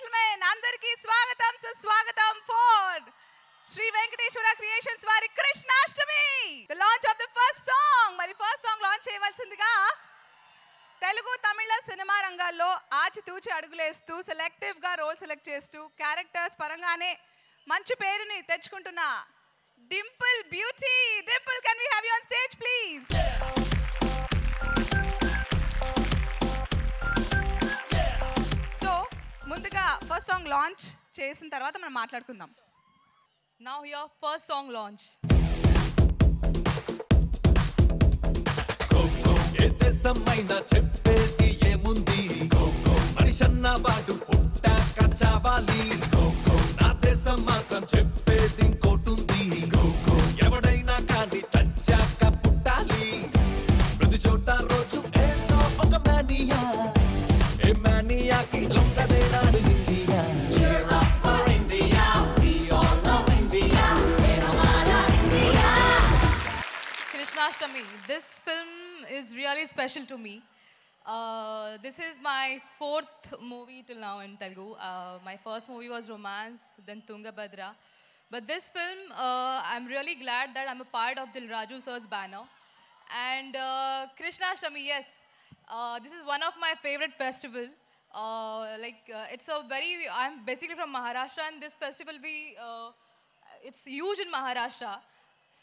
gentlemen, andariki swagatam suswagatam for Sri Venkateshwara Creations vari Krishnashtami, the launch of the first song. Mari first song launch cheyavalsindiga Telugu Tamil cinema rangallo ఆచితూచి అడుగులేస్తూ selective గా role select చేస్తూ characters పరంగానే మంచి పేరుని తెచ్చుకుంటున్న Dimple beauty. Dimple, can we have you on stage please? So ముందుగా first song launch చేసిన తర్వాత మనం మాట్లాడుకుందాం. Now your first song launch. ఏదేశమైనా చెప్పేది ఏముంది, మనిషన్న వాడు పుట్టాక చావాలి. నా దేశం మాత్రం చెప్పేది ఇంకోటుంది, ఎవడైనా కానీ చచ్చాక పుట్టాలి. ప్రతి చోట రోజు ఏదో ఒక మానియా, ఏ మానియాకి లొంగదేనాడు India. Cheer up for India, we all love India, ye hamara India. Krishnashtami, this film is really special to me. This is my fourth movie till now in Telugu. My first movie was Romance, then Tungabhadra. But this film, I'm really glad that I'm a part of Dil Raju sir's banner. And Krishnashtami, yes, this is one of my favorite festival. It's a very, I'm basically from Maharashtra, and this festival it's huge in Maharashtra.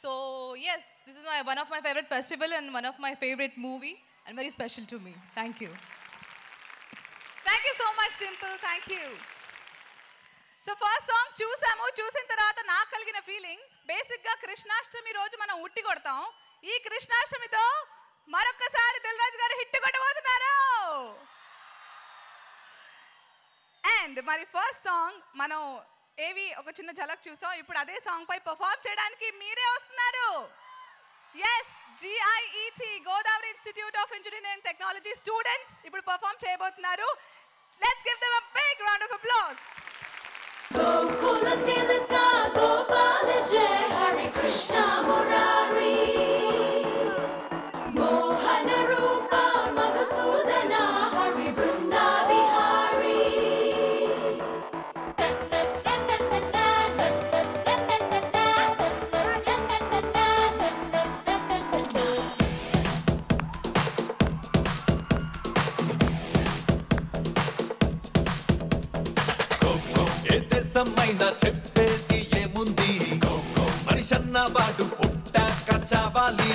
So yes, this is one of my favorite festival and one of my favorite movie and very special to me. Thank you. Thank you so much Dimple, thank you. So first song చూసిన తర్వాత నాకు కలిగిన feeling, బేసిక్గా కృష్ణాష్టమి రోజు మనం ఉట్టి కొడతాం. ఈ కృష్ణాష్టమితో మరొక్కసారి దిల్ రాజు గారు హిట్ కొట్టబోతున్నారు. అండ్ మరి ఫస్ట్ సాంగ్ మనం ఏవి ఒక చిన్న ఝలక్ చూసాం. ఇప్పుడు అదే సాంగ్ పై పర్ఫార్మ్ చేయడానికి మీరే వస్తున్నారు. Yes, GIET Godavari institute of engineering and technology students ఇప్పుడు పర్ఫార్మ్ చేయబోతున్నారు. Let's give them a big round of applause. Gokula Tilaka Gopala Jai Hare Krishna Murari Mohana Rupa Madhusudana Hari Brunda Vihari. ఏదేశమైనా చెప్పేది ఏముంది, మనిషన్న వాడు పుట్టాక చావాలి.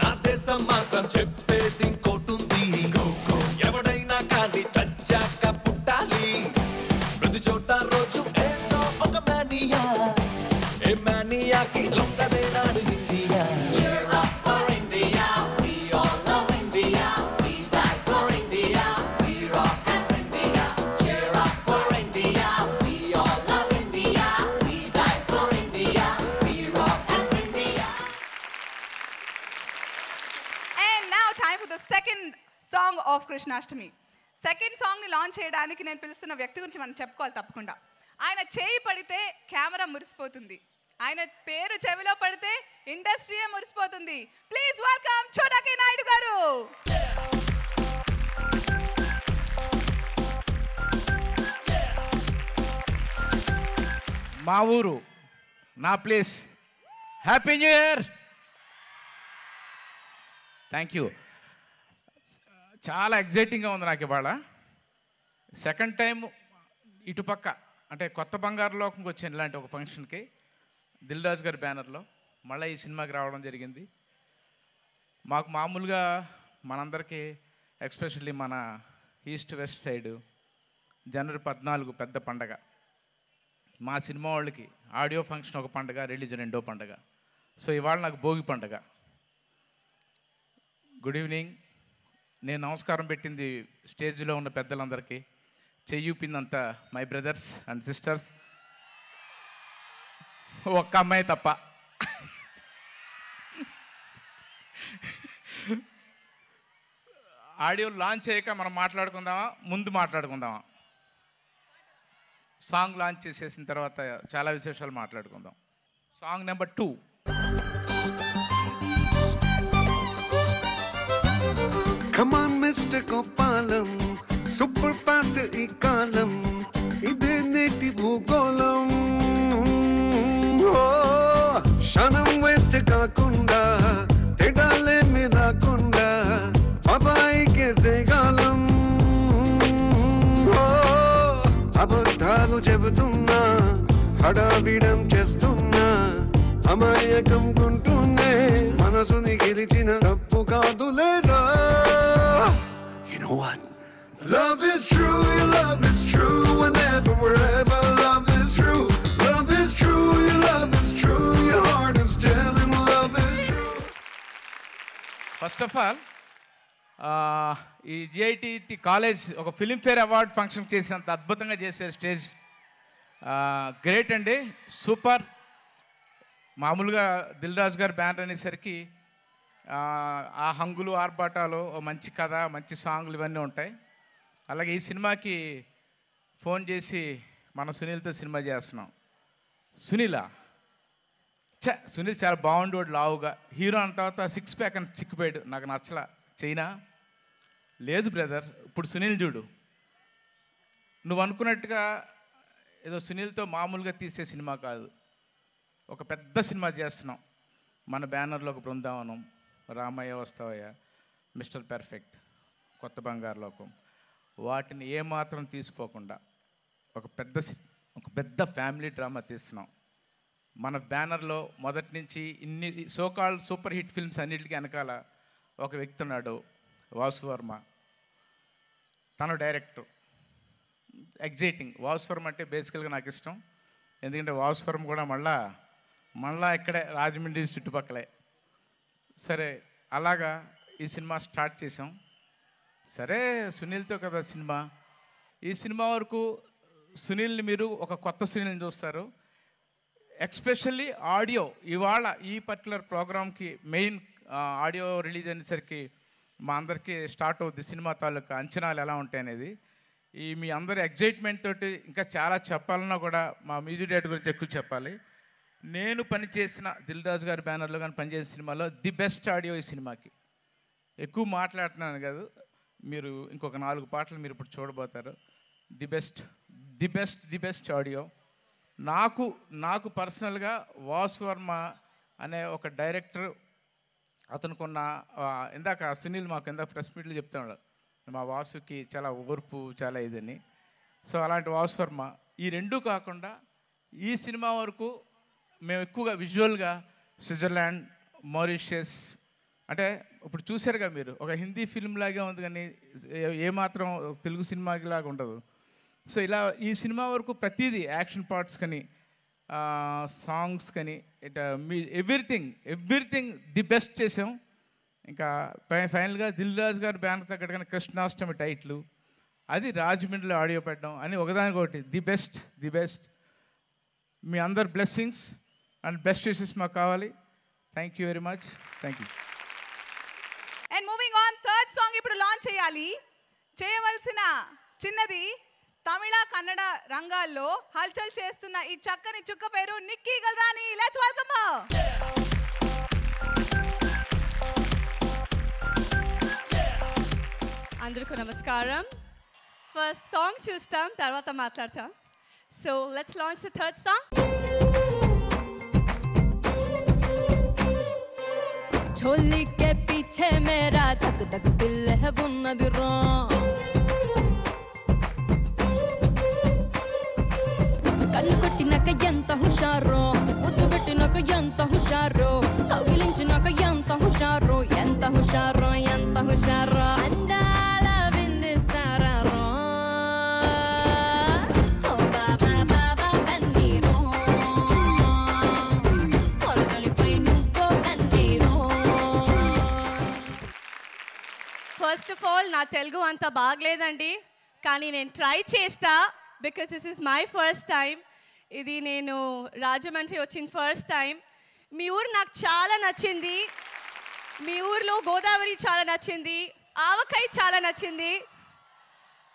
నా దేశం మాత్రం చెప్పేది ఇంకోటుంది, ఎవడైనా కానీ చచ్చాక పుట్టాలి. ప్రతి చోట రోజు ఏదో ఒక మానియా, ఏ మానియాకి లొంగదేనాడు India. Cheer up for India, we all love India, we die for India, we rock as India. Cheer up for India, we all love India, we die for India, we rock as India. And now time for the second song of Krishnashtami. Second సాంగ్ని launch చేయడానికి నేను పిలుస్తున్న వ్యక్తి గురించి మనం చెప్పుకోవాలి తప్పకుండా. ఆయన చేయి పడితే కెమెరా మురిసిపోతుంది, ఆయన పేరు చెవిలో పడితే ఇండస్ట్రీయే మురిసిపోతుంది. ప్లీజ్ వెల్కమ్ చోటా కే నాయుడు గారు. మా ఊరు, నా place. Happy new year. Thank you. చాలా ఎగ్జైటింగ్గా ఉంది నాకు ఇవాళ. సెకండ్ టైం ఇటుపక్క అంటే కొత్త బంగారు లోకంకి వచ్చాను ఇలాంటి ఒక ఫంక్షన్కి, దిల్ రాజు గారి బ్యానర్లో మళ్ళీ ఈ సినిమాకి రావడం జరిగింది. మాకు మామూలుగా మనందరికీ ఎస్పెషల్లీ మన ఈస్ట్ వెస్ట్ సైడు జనవరి 14 పెద్ద పండగ. మా సినిమా వాళ్ళకి ఆడియో ఫంక్షన్ ఒక పండగ, రిలీజ్ రెండో పండగ. సో ఇవాళ నాకు భోగి పండగ. Good evening. నేను నమస్కారం పెట్టింది స్టేజ్లో ఉన్న పెద్దలందరికీ, చెయ్యూపిందంతా మై బ్రదర్స్ అండ్ సిస్టర్స్, ఒక్క అమ్మాయి తప్ప. ఆడియో లాంచ్ చేయక మనం మాట్లాడుకుందామా, ముందు మాట్లాడుకుందామా? సాంగ్ లాంచ్ చేసేసిన తర్వాత చాలా విశేషాలు మాట్లాడుకుందాం. Song number 2. Come on, Mr. Gopalam, super fast ఈ కాలం ఇదే నేటి భూగోళం క్షణం వేస్ట్ కాకుండా తేడాలేమి రాకుండా బాబాయి కేసేగాలం అబద్ధాలు చెబుతున్నా హడావిడం చేస్తున్నా అమాయకం కొంటూనే మనసుని గెలిచిన తప్పు కాదులేరా. You know what? Love is true, your love is true, whenever, wherever, love is true. Love is true, your love is true, your heart is telling love is true. First of all ఈ GIT college ఒక Filmfare award function చేసినంత అద్భుతంగా చేశారు stage. Great అండి, super. మామూలుగా దిల్ రాజు గారు banner అనేసరికి ఆ హంగులు ఆర్భాటాలు, మంచి కథ, మంచి సాంగ్లు ఇవన్నీ ఉంటాయి. అలాగే ఈ సినిమాకి ఫోన్ చేసి మన సునీల్తో సినిమా చేస్తున్నాం. సునీలా సునీల్ చాలా బాగుండేవాడు, లావుగా. హీరో అన్న తర్వాత సిక్స్ ప్యాక్ అని చిక్కిపోయాడు. నాకు నచ్చలా. చైనా లేదు బ్రదర్, ఇప్పుడు సునీల్ చూడు. నువ్వు అనుకున్నట్టుగా ఏదో సునీల్తో మామూలుగా తీసే సినిమా కాదు, ఒక పెద్ద సినిమా చేస్తున్నాం. మన బ్యానర్లో ఒక బృందావనం, రామయ్య వస్తావయ్య, మిస్టర్ పర్ఫెక్ట్, కొత్త బంగారు లోకం, వాటిని ఏమాత్రం తీసుకోకుండా ఒక పెద్ద ఫ్యామిలీ డ్రామా తీస్తున్నాం. మన బ్యానర్లో మొదటి నుంచి ఇన్ని సోకాల్డ్ సూపర్ హిట్ ఫిల్మ్స్ అన్నిటికీ వెనకాల ఒక వ్యక్తి ఉన్నాడు, వాసు వర్మ. తను డైరెక్టర్. ఎగ్జైటింగ్. వాసు వర్మ అంటే బేసికల్గా నాకు ఇష్టం, ఎందుకంటే వాసు వర్మ కూడా మళ్ళా ఇక్కడే రాజమండ్రి చుట్టుపక్కలే. సరే, అలాగా ఈ సినిమా స్టార్ట్ చేసాం. సరే, సునీల్తో కదా సినిమా. ఈ సినిమా వరకు సునీల్ని మీరు ఒక కొత్త సునీల్ని చూస్తారు. ఎక్స్పెషల్లీ ఆడియో, ఇవాళ ఈ పర్టికులర్ ప్రోగ్రామ్కి మెయిన్ ఆడియో రిలీజ్ అనేసరికి మా అందరికీ స్టార్ట్ అవుద్ది సినిమా తాలూకా అంచనాలు ఎలా ఉంటాయి అనేది. ఈ మీ అందరి ఎగ్జైట్మెంట్ తోటి ఇంకా చాలా చెప్పాలన్నా కూడా మా మ్యూజిక్ డైరెక్టర్ గురించి ఎక్కువ చెప్పాలి. నేను పనిచేసిన దిల్ రాజు గారి బ్యానర్లో కానీ పనిచేసిన సినిమాలో ది బెస్ట్ ఆడియో ఈ సినిమాకి. ఎక్కువ మాట్లాడుతున్నాను కాదు, మీరు ఇంకొక 4 పాటలు మీరు ఇప్పుడు చూడబోతారు. The best audio. నాకు పర్సనల్గా వాసు వర్మ అనే ఒక డైరెక్టర్, అతనుకున్న ఇందాక సునీల్ మాకు ఇందాక ప్రెస్ మీట్లో చెప్తున్నాడు మా వాసుకి చాలా ఓర్పు, చాలా ఇదని. సో అలాంటి వాసు వర్మ. ఈ రెండూ కాకుండా ఈ సినిమా వరకు మేము ఎక్కువగా విజువల్గా స్విట్జర్లాండ్, మారిషియస్, అంటే ఇప్పుడు చూసారుగా మీరు, ఒక హిందీ ఫిల్మ్ లాగే ఉంది కానీ ఏమాత్రం తెలుగు సినిమాలాగా ఉండదు. సో ఇలా ఈ సినిమా వరకు ప్రతిదీ యాక్షన్ పార్ట్స్ కానీ సాంగ్స్ కానీ మీ ఎవ్రీథింగ్ ది బెస్ట్ చేసాం. ఇంకా ఫైనల్గా దిల్ రాజు గారు బ్యానర్ తగ్గట్టుగా కృష్ణాష్టమి టైట్లు, అది రాజమండ్రిలో ఆడియో పెట్టడం అని ఒకదానికొకటి ది బెస్ట్. మీ అందరు బ్లెస్సింగ్స్ అండ్ బెస్ట్ విషెస్ మాకు కావాలి. Thank you very much. Thank you. And moving on, third song ఇప్పుడు లాంచ్ చేయవలసిన చిన్నది. తమిళ, కన్నడ రంగాల్లో హల్చల్ చేస్తున్న ఈ చక్కని చుక్క పేరు Nikki Galrani. Let's welcome her. అందరికీ నమస్కారం. ఫస్ట్ సాంగ్ చూస్తాం, తర్వాత మాట్లాడతాం. So let's launch the third song. झोली के पीछे मेरा धक धक दिल है वो नजरों కన్ను కొట్టినాక ఎంత హుషారో, ముద్దు పెట్టినాక ఎంత హుషారో, కౌగిలించినాక ఎంత హుషారో, ఎంత హుషారో, ఎంత హుషారో, అందాల విందిస్తారా రో. ఓ బాబా బాబా కన్నీరో, పొరగలిపై నువ్వో కన్నీరో. ఫస్ట్ ఆఫ్ ఆల్, నా తెలుగు అంత బాగలేదండి, కానీ నేను ట్రై చేస్తా. Because this is my first time. ఇది నేను రాజమండ్రి వచ్చిన ఫస్ట్ టైం. మీ ఊరు నాకు చాలా నచ్చింది. మీ ఊర్లో గోదావరి చాలా నచ్చింది, ఆవకాయ చాలా నచ్చింది.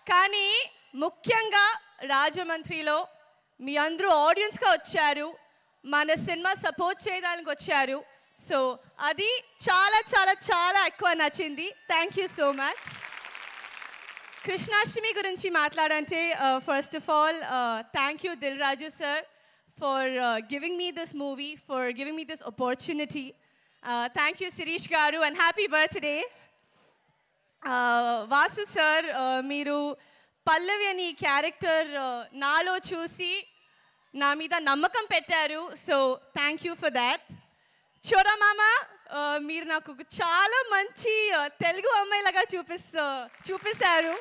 కానీ ముఖ్యంగా రాజమండ్రిలో మీ అందరూ ఆడియన్స్గా వచ్చారు, మన సినిమా సపోర్ట్ చేయడానికి వచ్చారు. సో అది చాలా చాలా చాలా ఎక్కువ నచ్చింది. Thank you so much. Krishnashtami గురించి మాట్లాడంటే first of all thank you Dil Raju sir for giving me this movie, for giving me this opportunity. Thank you Sirish garu and happy birthday. Vasu sir, మీరు పల్లవి అని క్యారెక్టర్ నాలో చూసి నా మీద నమ్మకం పెట్టారు. So thank you for that. చోరా మామ, మీరు నాకు చాలా మంచి తెలుగు అమ్మాయిలాగా చూపిస్తారు.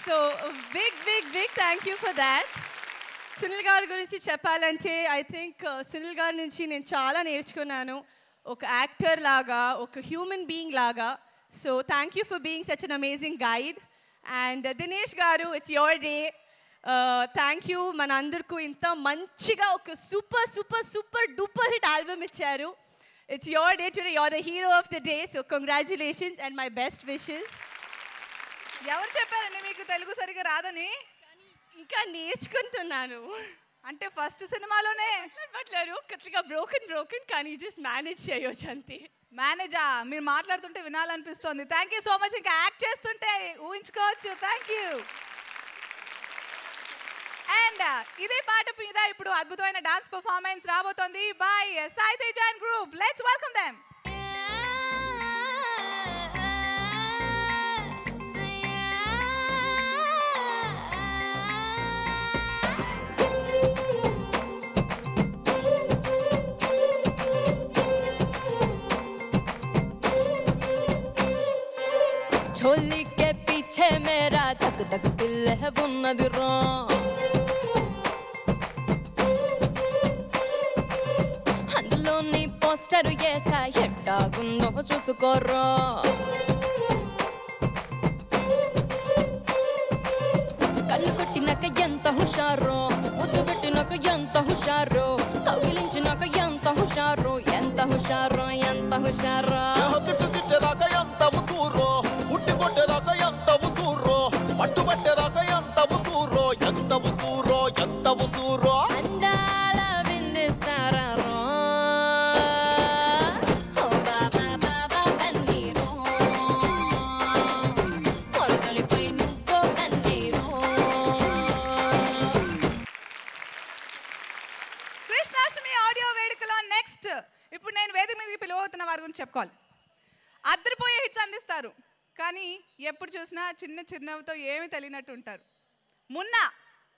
So big big big thank you for that. Sunil గారి గురించి చెప్పాలంటే ఐ థింక్ సునీల్ గారి నుంచి నేను చాలా నేర్చుకున్నాను, ఒక యాక్టర్ లాగా, ఒక హ్యూమన్ బీయింగ్ లాగా. So thank you for being such an amazing guide. And Dinesh garu, it's your day. Thank you, మన అందరికీ ఇంత మంచిగా ఒక super super super duper hit album ఇచ్చారు. It's your day today. You're the hero of the day. So congratulations and my best wishes. ఎవరు చెప్పారండి మీకు తెలుగు సరిగా రాదని? ఇంకా నేర్చుకుంటున్నాను. అంటే ఫస్ట్ సినిమాలోనే మాట్లాడలేరు, కొద్దిగా బ్రోకెన్ కానీ జస్ట్ మేనేజ్ చేయొచ్చు అంతే. మేనేజా? మీరు మాట్లాడుతుంటే వినాలనిపిస్తోంది. Thank you so much. ఇంకా యాక్ట్ చేస్తుంటే ఊహించుకోవచ్చు. Thank you. అండ్ ఇదే పాట మీద ఇప్పుడు అద్భుతమైన డాన్స్ పర్ఫార్మెన్స్ రాబోతోంది by Sai Teja and group. Let's welcome them. झोली के पीछे मेरा धक धक दिल है वो नजरों అందులోని పోస్టర్ ఏసా ఎట్టాగుందో చూసుకోర్రో కన్ను కొట్టినాక ఎంత హుషారో ముద్దు పెట్టినాక ఎంత హుషారో కౌగిలించినాక ఎంత హుషారో ఎంత హుషారో ఎంత హుషారో తిట్టేదాకా ఎంత ఉసూరో ఉట్టి కొట్టేదాకా ఎంత ఉసూరో పట్టు పట్టేదాకా ఎంత ఉసూరో ఎంత ఉసూరో ఎంత ఉసూరో అందాల విందిస్తారా కృష్ణాష్టమి ఆడియో వేడుకలో నెక్స్ట్ ఇప్పుడు నేను వేదిక మీదకి పిలువవుతున్న వారి గురించి చెప్పుకోవాలి. అద్దరిపోయే హిట్స్ అందిస్తారు, కానీ ఎప్పుడు చూసినా చిన్న చిరునవ్వుతో ఏమీ తెలియనట్టు ఉంటారు. మొన్న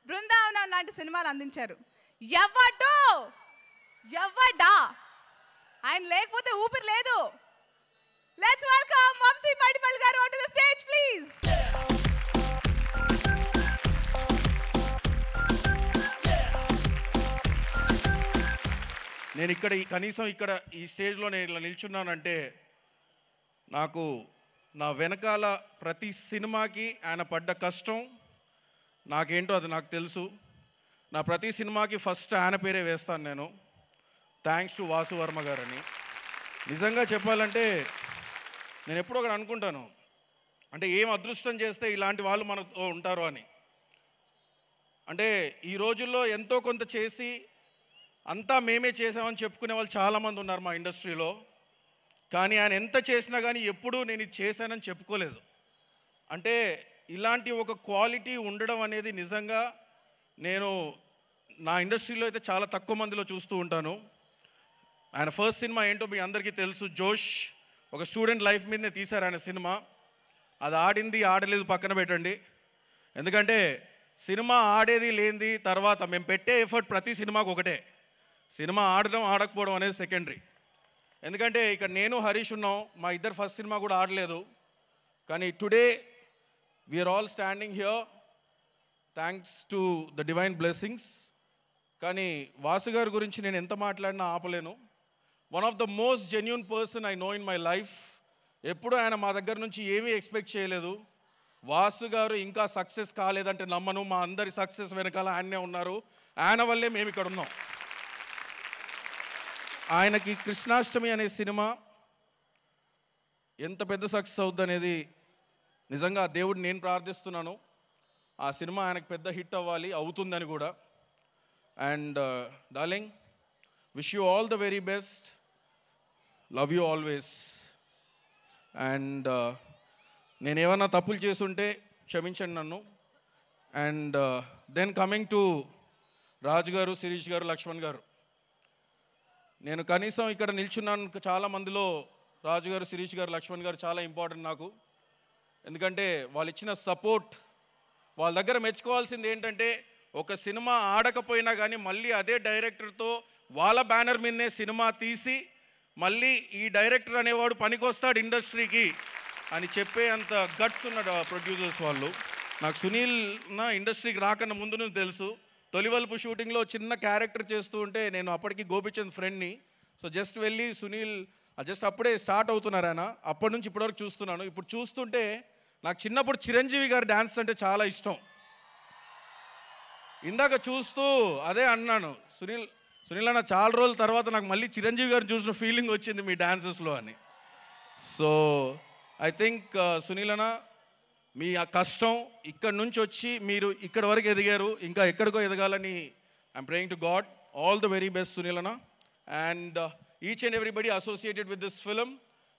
బృందావనం లాంటి సినిమాలు అందించారు. ఎవడా ఆయన లేకపోతే ఊపిరి లేదు. లెట్స్ వెల్కమ్ వంశీ పడిపల్లి గారు on to the stage please. నేను ఇక్కడ కనీసం ఇక్కడ ఈ స్టేజ్లో నేను ఇలా నిల్చున్నానంటే నాకు నా వెనకాల ప్రతి సినిమాకి ఆయన పడ్డ కష్టం నాకేంటో అది నాకు తెలుసు. నా ప్రతి సినిమాకి ఫస్ట్ ఆయన పేరే వేస్తాను నేను. థ్యాంక్స్ టు వాసు వర్మ గారని. నిజంగా చెప్పాలంటే నేను ఎప్పుడో ఒకటి అనుకుంటాను, అంటే ఏం అదృష్టం చేస్తే ఇలాంటి వాళ్ళు మనతో ఉంటారు అని. అంటే ఈ రోజుల్లో ఎంతో కొంత చేసి అంతా మేమే చేసామని చెప్పుకునే వాళ్ళు చాలామంది ఉన్నారు మా ఇండస్ట్రీలో. కానీ ఆయన ఎంత చేసినా కానీ ఎప్పుడూ నేను ఇది చేశానని చెప్పుకోలేదు. అంటే ఇలాంటి ఒక క్వాలిటీ ఉండడం అనేది నిజంగా నేను నా ఇండస్ట్రీలో అయితే చాలా తక్కువ మందిలో చూస్తూ ఉంటాను. ఆయన ఫస్ట్ సినిమా ఏంటో మీ అందరికీ తెలుసు, జోష్. ఒక స్టూడెంట్ లైఫ్ మీదనే తీశారు ఆయన సినిమా. అది ఆడింది ఆడలేదు పక్కన పెట్టండి, ఎందుకంటే సినిమా ఆడేది లేనిది తర్వాత మేము పెట్టే ఎఫర్ట్ ప్రతి సినిమాకు ఒకటే. సినిమా ఆడడం ఆడకపోవడం అనేది సెకండరీ. ఎందుకంటే ఇక్కడ నేను హరీష్ ఉన్నాం, మా ఇద్దరు ఫస్ట్ సినిమా కూడా ఆడలేదు. కానీ today we are all standing here thanks to the divine blessings. కానీ వాసు గారి గురించి నేను ఎంత మాట్లాడినా ఆపలేను. One of the most genuine person I know in my life. ఎప్పుడు ఆయన మా దగ్గర నుంచి ఏమీ ఎక్స్పెక్ట్ చేయలేదు. వాసు గారు ఇంకా సక్సెస్ కాలేదంటే నమ్మను. మా అందరి సక్సెస్ వెనకాల ఆయనే ఉన్నారు. ఆయన వల్లే మేము ఇక్కడ ఉన్నాం. ఆయనకి కృష్ణాష్టమి అనే సినిమా ఎంత పెద్ద సక్సెస్ అవుద్ది అనేది నిజంగా దేవుడిని నేను ప్రార్థిస్తున్నాను. ఆ సినిమా ఆయనకు పెద్ద హిట్ అవ్వాలి, అవుతుందని కూడా. And darling, wish you all the very best. Love you always. And నేనేమన్నా తప్పులు చేసుంటే క్షమించండి నన్ను. అండ్ దెన్ కమింగ్ టు రాజు గారు, శిరీష్ గారు, లక్ష్మణ్ గారు. నేను కనీసం ఇక్కడ నిల్చున్నాను చాలా మందిలో రాజు గారు, శిరీష్ గారు, లక్ష్మణ్ గారు చాలా ఇంపార్టెంట్ నాకు. ఎందుకంటే వాళ్ళు ఇచ్చిన సపోర్ట్, వాళ్ళ దగ్గర మెచ్చుకోవాల్సింది ఏంటంటే ఒక సినిమా ఆడకపోయినా కానీ మళ్ళీ అదే డైరెక్టర్తో వాళ్ళ బ్యానర్ మీదనే సినిమా తీసి మళ్ళీ ఈ డైరెక్టర్ అనేవాడు పనికొస్తాడు ఇండస్ట్రీకి అని చెప్పే అంత గట్స్ ఉన్న ప్రొడ్యూసర్స్ వాళ్ళు. నాకు సునీల్ నా ఇండస్ట్రీకి రాకన్నా ముందు నుంచి తెలుసు. తొలివల్పు షూటింగ్లో చిన్న క్యారెక్టర్ చేస్తూ ఉంటే నేను అప్పటికి గోపిచంద్ ఫ్రెండ్ని. సో జస్ట్ వెళ్ళి సునీల్ జస్ట్ అప్పుడే స్టార్ట్ అవుతున్నారు ఆయన, అప్పటి నుంచి ఇప్పటివరకు చూస్తున్నాను. ఇప్పుడు చూస్తుంటే నాకు చిన్నప్పుడు చిరంజీవి గారి డ్యాన్స్ అంటే చాలా ఇష్టం. ఇందాక చూస్తూ అదే అన్నాను, సునీల్ అన్న చాలా రోజుల తర్వాత నాకు మళ్ళీ చిరంజీవి గారిని చూసిన ఫీలింగ్ వచ్చింది మీ డాన్సెస్లో అని. సో ఐ థింక్ సునీల్ అన్న మీ ఆ కష్టం ఇక్కడ నుంచి వచ్చి మీరు ఇక్కడ వరకు ఎదిగారు, ఇంకా ఎక్కడికో ఎదగాలని I'm praying to God. All the very best Sunil అన్న. And each and everybody associated with this film,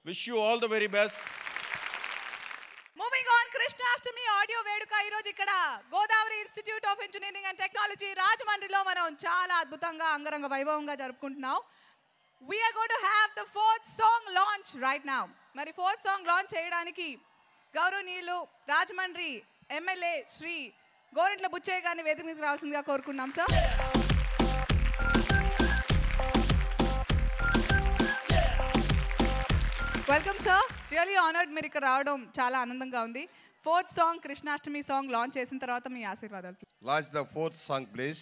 wish you all the very best. Moving on, Krishnashtami audio వేడుక ఈరోజు ఇక్కడ Godavari institute of engineering and technology రాజమండ్రిలో మనం చాలా అద్భుతంగా అంగరంగ వైభవంగా జరుపుకుంటున్నాం. We are going to have the 4th song launch right now. మరి 4th సాంగ్ లాంచ్ చేయడానికి గౌరవనీయులు రాజమండ్రి ఎమ్మెల్యే శ్రీ గోరింట్ల బుచ్చయ్య గారిని వేదిక మీదకి రావాల్సిందిగా కోరుకున్నాం sir. Welcome sir, really honoured మీరు ఇక్కడ రావడం చాలా ఆనందంగా ఉంది. 4th song Krishnashtami song launch చేసిన తర్వాత మీ ఆశీర్వాదాలు. Launch the 4th song please.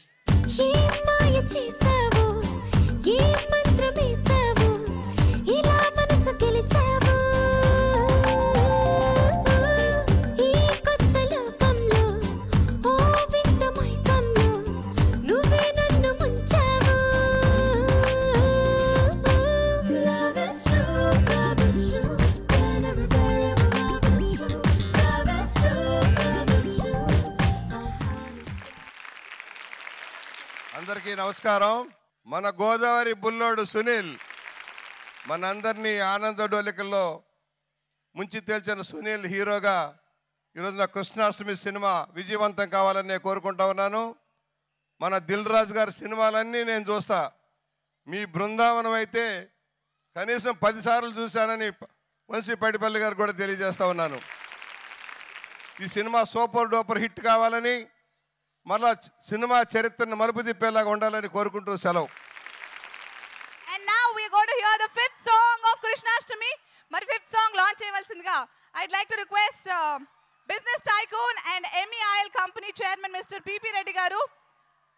అందరికీ నమస్కారం. మన గోదావరి బుల్లోడు సునీల్ మనందరినీ ఆనంద డోలికల్లో ముంచి తేల్చిన సునీల్ హీరోగా ఈరోజున కృష్ణాష్టమి సినిమా విజయవంతం కావాలని నేను కోరుకుంటా ఉన్నాను. మన దిల్ రాజు గారి సినిమాలన్నీ నేను చూస్తా. మీ బృందావనం అయితే కనీసం 10 సార్లు చూశానని వంశీ పడిపల్లి గారు కూడా తెలియజేస్తా ఉన్నాను. ఈ సినిమా సూపర్ డూపర్ హిట్ కావాలని, మళ్ళా సినిమా చరిత్రను మలుపు తిప్పేలాగా ఉండాలని కోరుకుంటూ సెలవు. And now we are going to hear the 5th song of Krishnashtami. మరి 5th song launch చేయవలసిందిగా I'd like to request business tycoon and MEIL company chairman Mr. PP Reddy garu,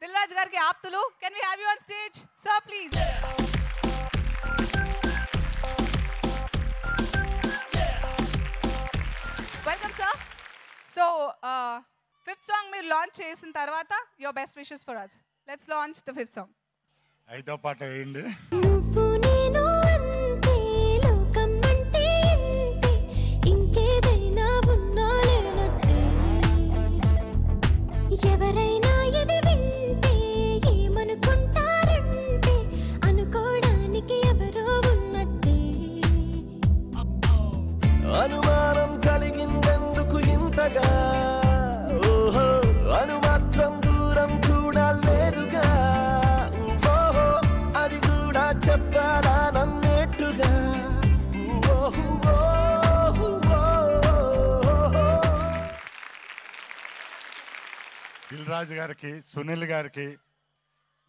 Dilraj gariki aaptulu. Can we have you on stage, sir, please? Welcome, sir. So 5th song మీరు launch చేసిన తర్వాత your best wishes for us. Let's launch the 5th song. ఐదో పాట వేయండి. నువ్వు నేను అంతే, లోకం అంటే ఇంతే, ఇంకేదైనా ఉన్నా లేనట్టే, ఎవరైనా ఇది వింటే ఏమనుకుంటారంటే, అనుకోవడానికి ఎవరో ఉన్నట్టే. అనుమానం కలిగిందెందుకు ఇంతగా, ఓహో అనుమాత్రం దూరం కూడా లేదుగా, ఓహో అది కూడా చెప్పాలా నమ్మేట్టుగా, ఓహో దిల్ రాజు గారికి, సునీల్ గారికి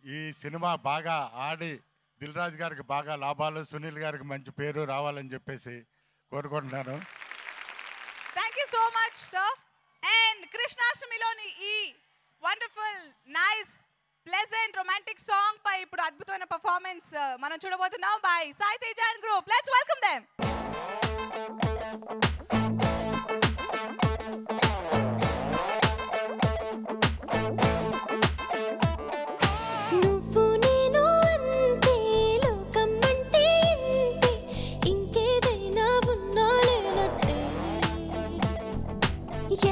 ఈ సినిమా బాగా ఆడి దిల్ రాజు గారికి బాగా లాభాలు, సునీల్ గారికి మంచి పేరు రావాలని చెప్పేసి కోరుకుంటున్నాను. Thank you so much, sir. And కృష్ణాష్టమిలోని ఈ wonderful, nice, pleasant, romantic song పై ఇప్పుడు అద్భుతమైన పర్ఫార్మెన్స్ మనం చూడబోతున్నాం by Sai Teja and group. Let's welcome them. నువ్వు నేను అంతే, లోకం అంటే ఇంతే, ఇంకేదైనా ఉన్నా లేనట్టే,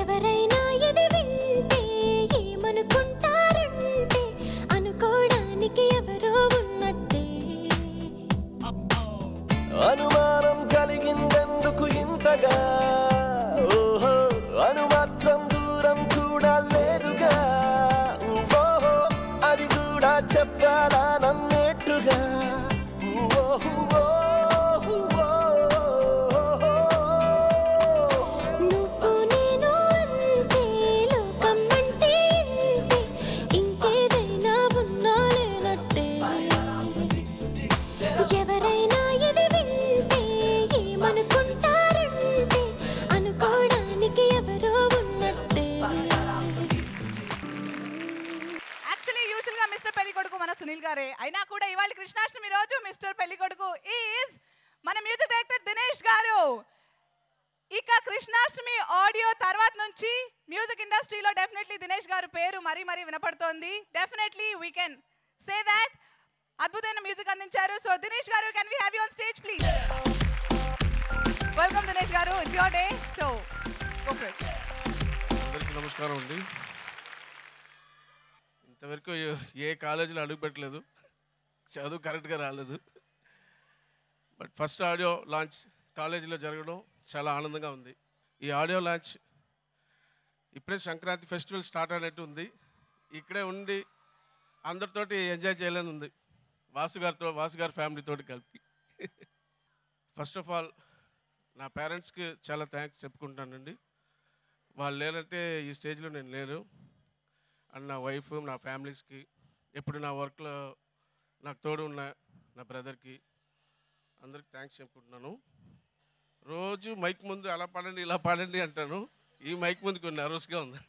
ఎవరైనా ఇది వింటే ఏమనుకుంటారంటే, అనుకోవడానికి ఎవరో ఉన్నట్టే. అనుమానం కలిగిందెందుకు చెప్పాలా నమ్మేట్టుగా సునీల్ గారే అయినా కూడా ఇవాళ కృష్ణాష్టమి రోజు మిస్టర్ పెళ్లికొడుకు ఈజ్ మన మ్యూజిక్ డైరెక్టర్ దినేష్ గారు. ఇక కృష్ణాష్టమి ఆడియో తర్వాత నుంచి మ్యూజిక్ ఇండస్ట్రీలో డెఫినెట్లీ దినేష్ గారు పేరు మరీ మరీ వినపడుతోంది. Definitely we can say that. అద్భుతమైన మ్యూజిక్ అందించారు. So Dinesh garu, can we have you on stage please? Welcome Dinesh garu, it's your day. So go for it. అందరికీ నమస్కారం అండి. ఇంతవరకు ఏ కాలేజీలో అడుగుపెట్టలేదు, చదువు కరెక్ట్గా రాలేదు. బట్ ఫస్ట్ ఆడియో లాంచ్ కాలేజీలో జరగడం చాలా ఆనందంగా ఉంది. ఈ ఆడియో లాంచ్ ఇప్పుడే సంక్రాంతి ఫెస్టివల్ స్టార్ట్ అయినట్టు ఉంది. ఇక్కడే ఉండి అందరితోటి ఎంజాయ్ చేయాలని ఉంది, వాసు గారి ఫ్యామిలీతో కలిపి. ఫస్ట్ ఆఫ్ ఆల్ నా పేరెంట్స్కి చాలా థ్యాంక్స్ చెప్పుకుంటానండి. వాళ్ళు లేనంటే ఈ స్టేజ్లో నేను లేను. అండ్ నా వైఫ్, నా ఫ్యామిలీస్కి, ఎప్పుడు నా వర్క్లో నాకు తోడు ఉన్న నా బ్రదర్కి అందరికి థ్యాంక్స్ చెప్పుకుంటున్నాను. రోజు మైక్ ముందు అలా పాడండి ఇలా పాడండి అంటాను. ఈ మైక్ ముందు కొన్ని నర్వస్గా ఉంది.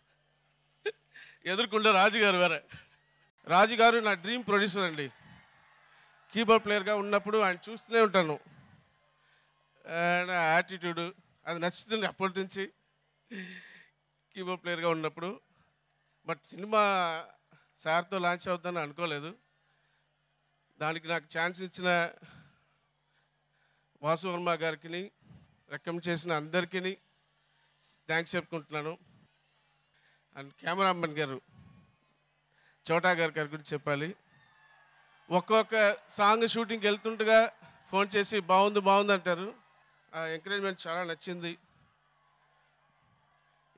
ఎదుర్కొంటే రాజుగారు వేరే. రాజుగారు నా డ్రీమ్ ప్రొడ్యూసర్ అండి. కీబోర్డ్ ప్లేయర్గా ఉన్నప్పుడు ఆయన చూస్తూనే ఉంటాను. నా యాటిట్యూడ్ అది నచ్చుతుంది అప్పటి నుంచి కీబోర్డ్ ప్లేయర్గా ఉన్నప్పుడు. బట్ సినిమా సార్తో లాంచ్ అవుతుందని అనుకోలేదు. దానికి నాకు ఛాన్స్ ఇచ్చిన వాసు వర్మ గారికి, రికమెండ్ చేసిన అందరికీ థ్యాంక్స్ చెప్పుకుంటున్నాను. అండ్ కెమెరామెన్ గారు చోటా గారి గురించి చెప్పాలి. ఒక్కొక్క సాంగ్ షూటింగ్కి వెళ్తుండగా ఫోన్ చేసి బాగుంది అంటారు. ఆ ఎంకరేజ్మెంట్ చాలా నచ్చింది.